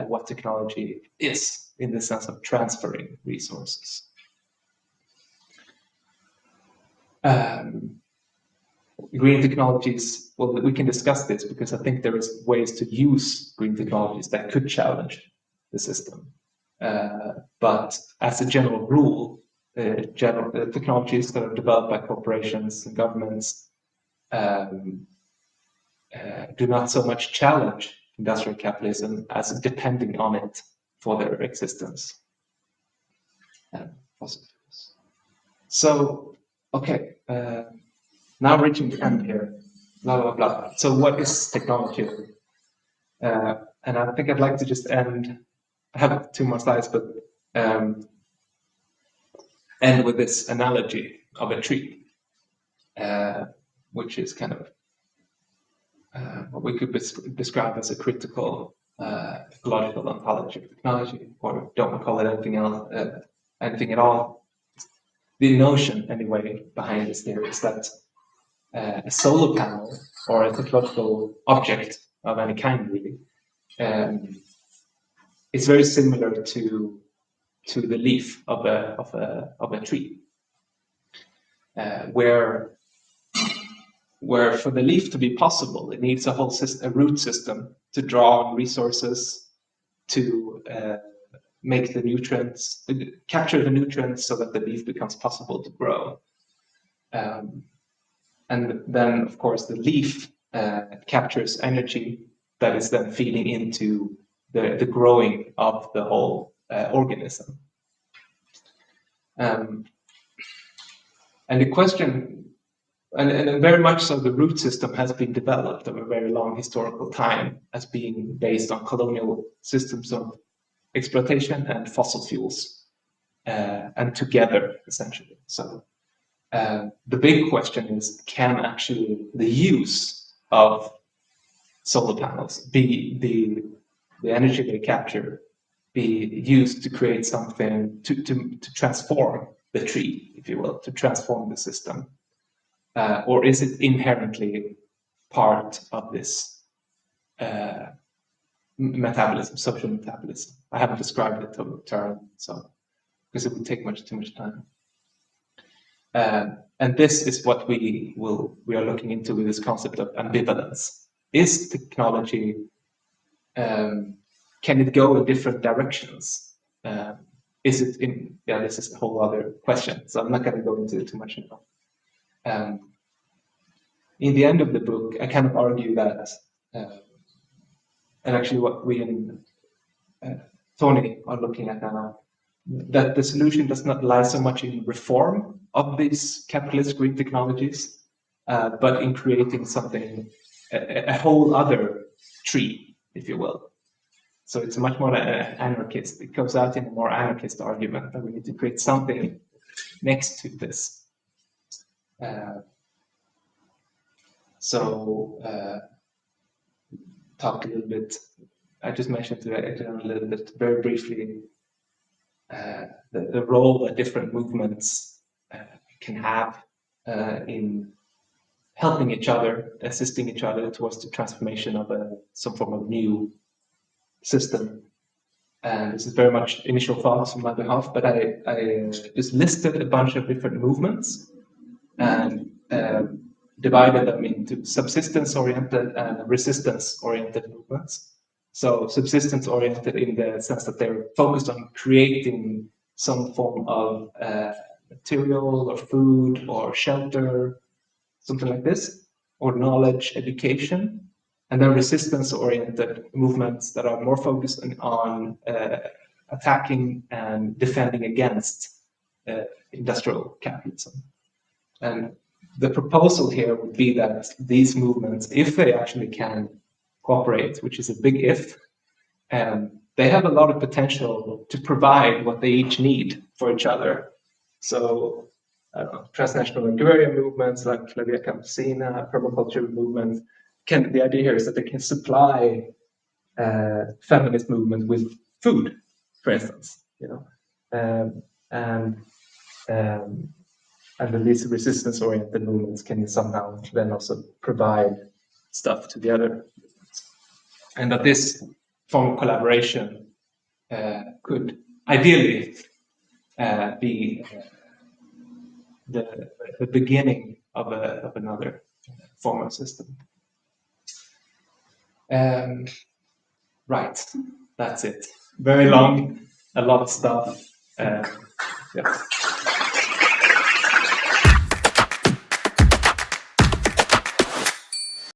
what technology is in the sense of transferring resources. Green technologies, well, we can discuss this because I think there is ways to use green technologies that could challenge the system. But as a general rule, technologies that are developed by corporations and governments do not so much challenge industrial capitalism as depending on it for their existence. So, okay, now reaching the end here, blah, blah, blah. So what is technology? And I think I'd like to just end, I have 2 more slides, but end with this analogy of a tree, which is kind of what we could describe as a critical ecological ontology of technology, or don't we call it anything else, anything at all. The notion, anyway, behind this theory is that a solar panel or a technological object of any kind, really, is very similar to the leaf of a tree, where for the leaf to be possible, it needs a whole system, a root system, to draw on resources, to make the nutrients, capture the nutrients so that the leaf becomes possible to grow. And then, of course, the leaf captures energy that is then feeding into the growing of the whole organism. And the question, and very much so, the root system has been developed over a very long historical time as being based on colonial systems of exploitation and fossil fuels, and together, essentially. So the big question is, can actually the use of solar panels be the energy they capture be used to create something, to transform the tree, if you will, to transform the system? Or is it inherently part of this metabolism, social metabolism? I haven't described the term, so because it would take too much time. And this is what we are looking into with this concept of ambivalence. Is technology, can it go in different directions? Is it in, this is a whole other question, so I'm not going to go into it too much now. In the end of the book, I kind of argue that, and actually what we and Tony are looking at now, that the solution does not lie so much in reform of these capitalist green technologies, but in creating something, a whole other tree, if you will. So it's much more anarchist. It goes out in a more anarchist argument that we need to create something next to this. Talk a little bit, I just mentioned it a little bit, very briefly, the role that different movements can have in helping each other, assisting each other towards the transformation of some form of new system. And this is very much initial thoughts on my behalf, but I just listed a bunch of different movements and divided them into subsistence-oriented and resistance-oriented movements. So subsistence-oriented in the sense that they're focused on creating some form of material or food or shelter, something like this, or knowledge, education. And then resistance-oriented movements that are more focused on attacking and defending against industrial capitalism. And the proposal here would be that these movements, if they actually can cooperate, which is a big if, they have a lot of potential to provide what they each need for each other. So transnational agrarian movements like La Via Campesina, permaculture movements, the idea here is that they can supply feminist movement with food, for instance, and then these resistance-oriented movements can somehow then also provide stuff to the other movements. And that this form of collaboration could ideally be the beginning of another form of system. Right, that's it. Very long, a lot of stuff. Yeah.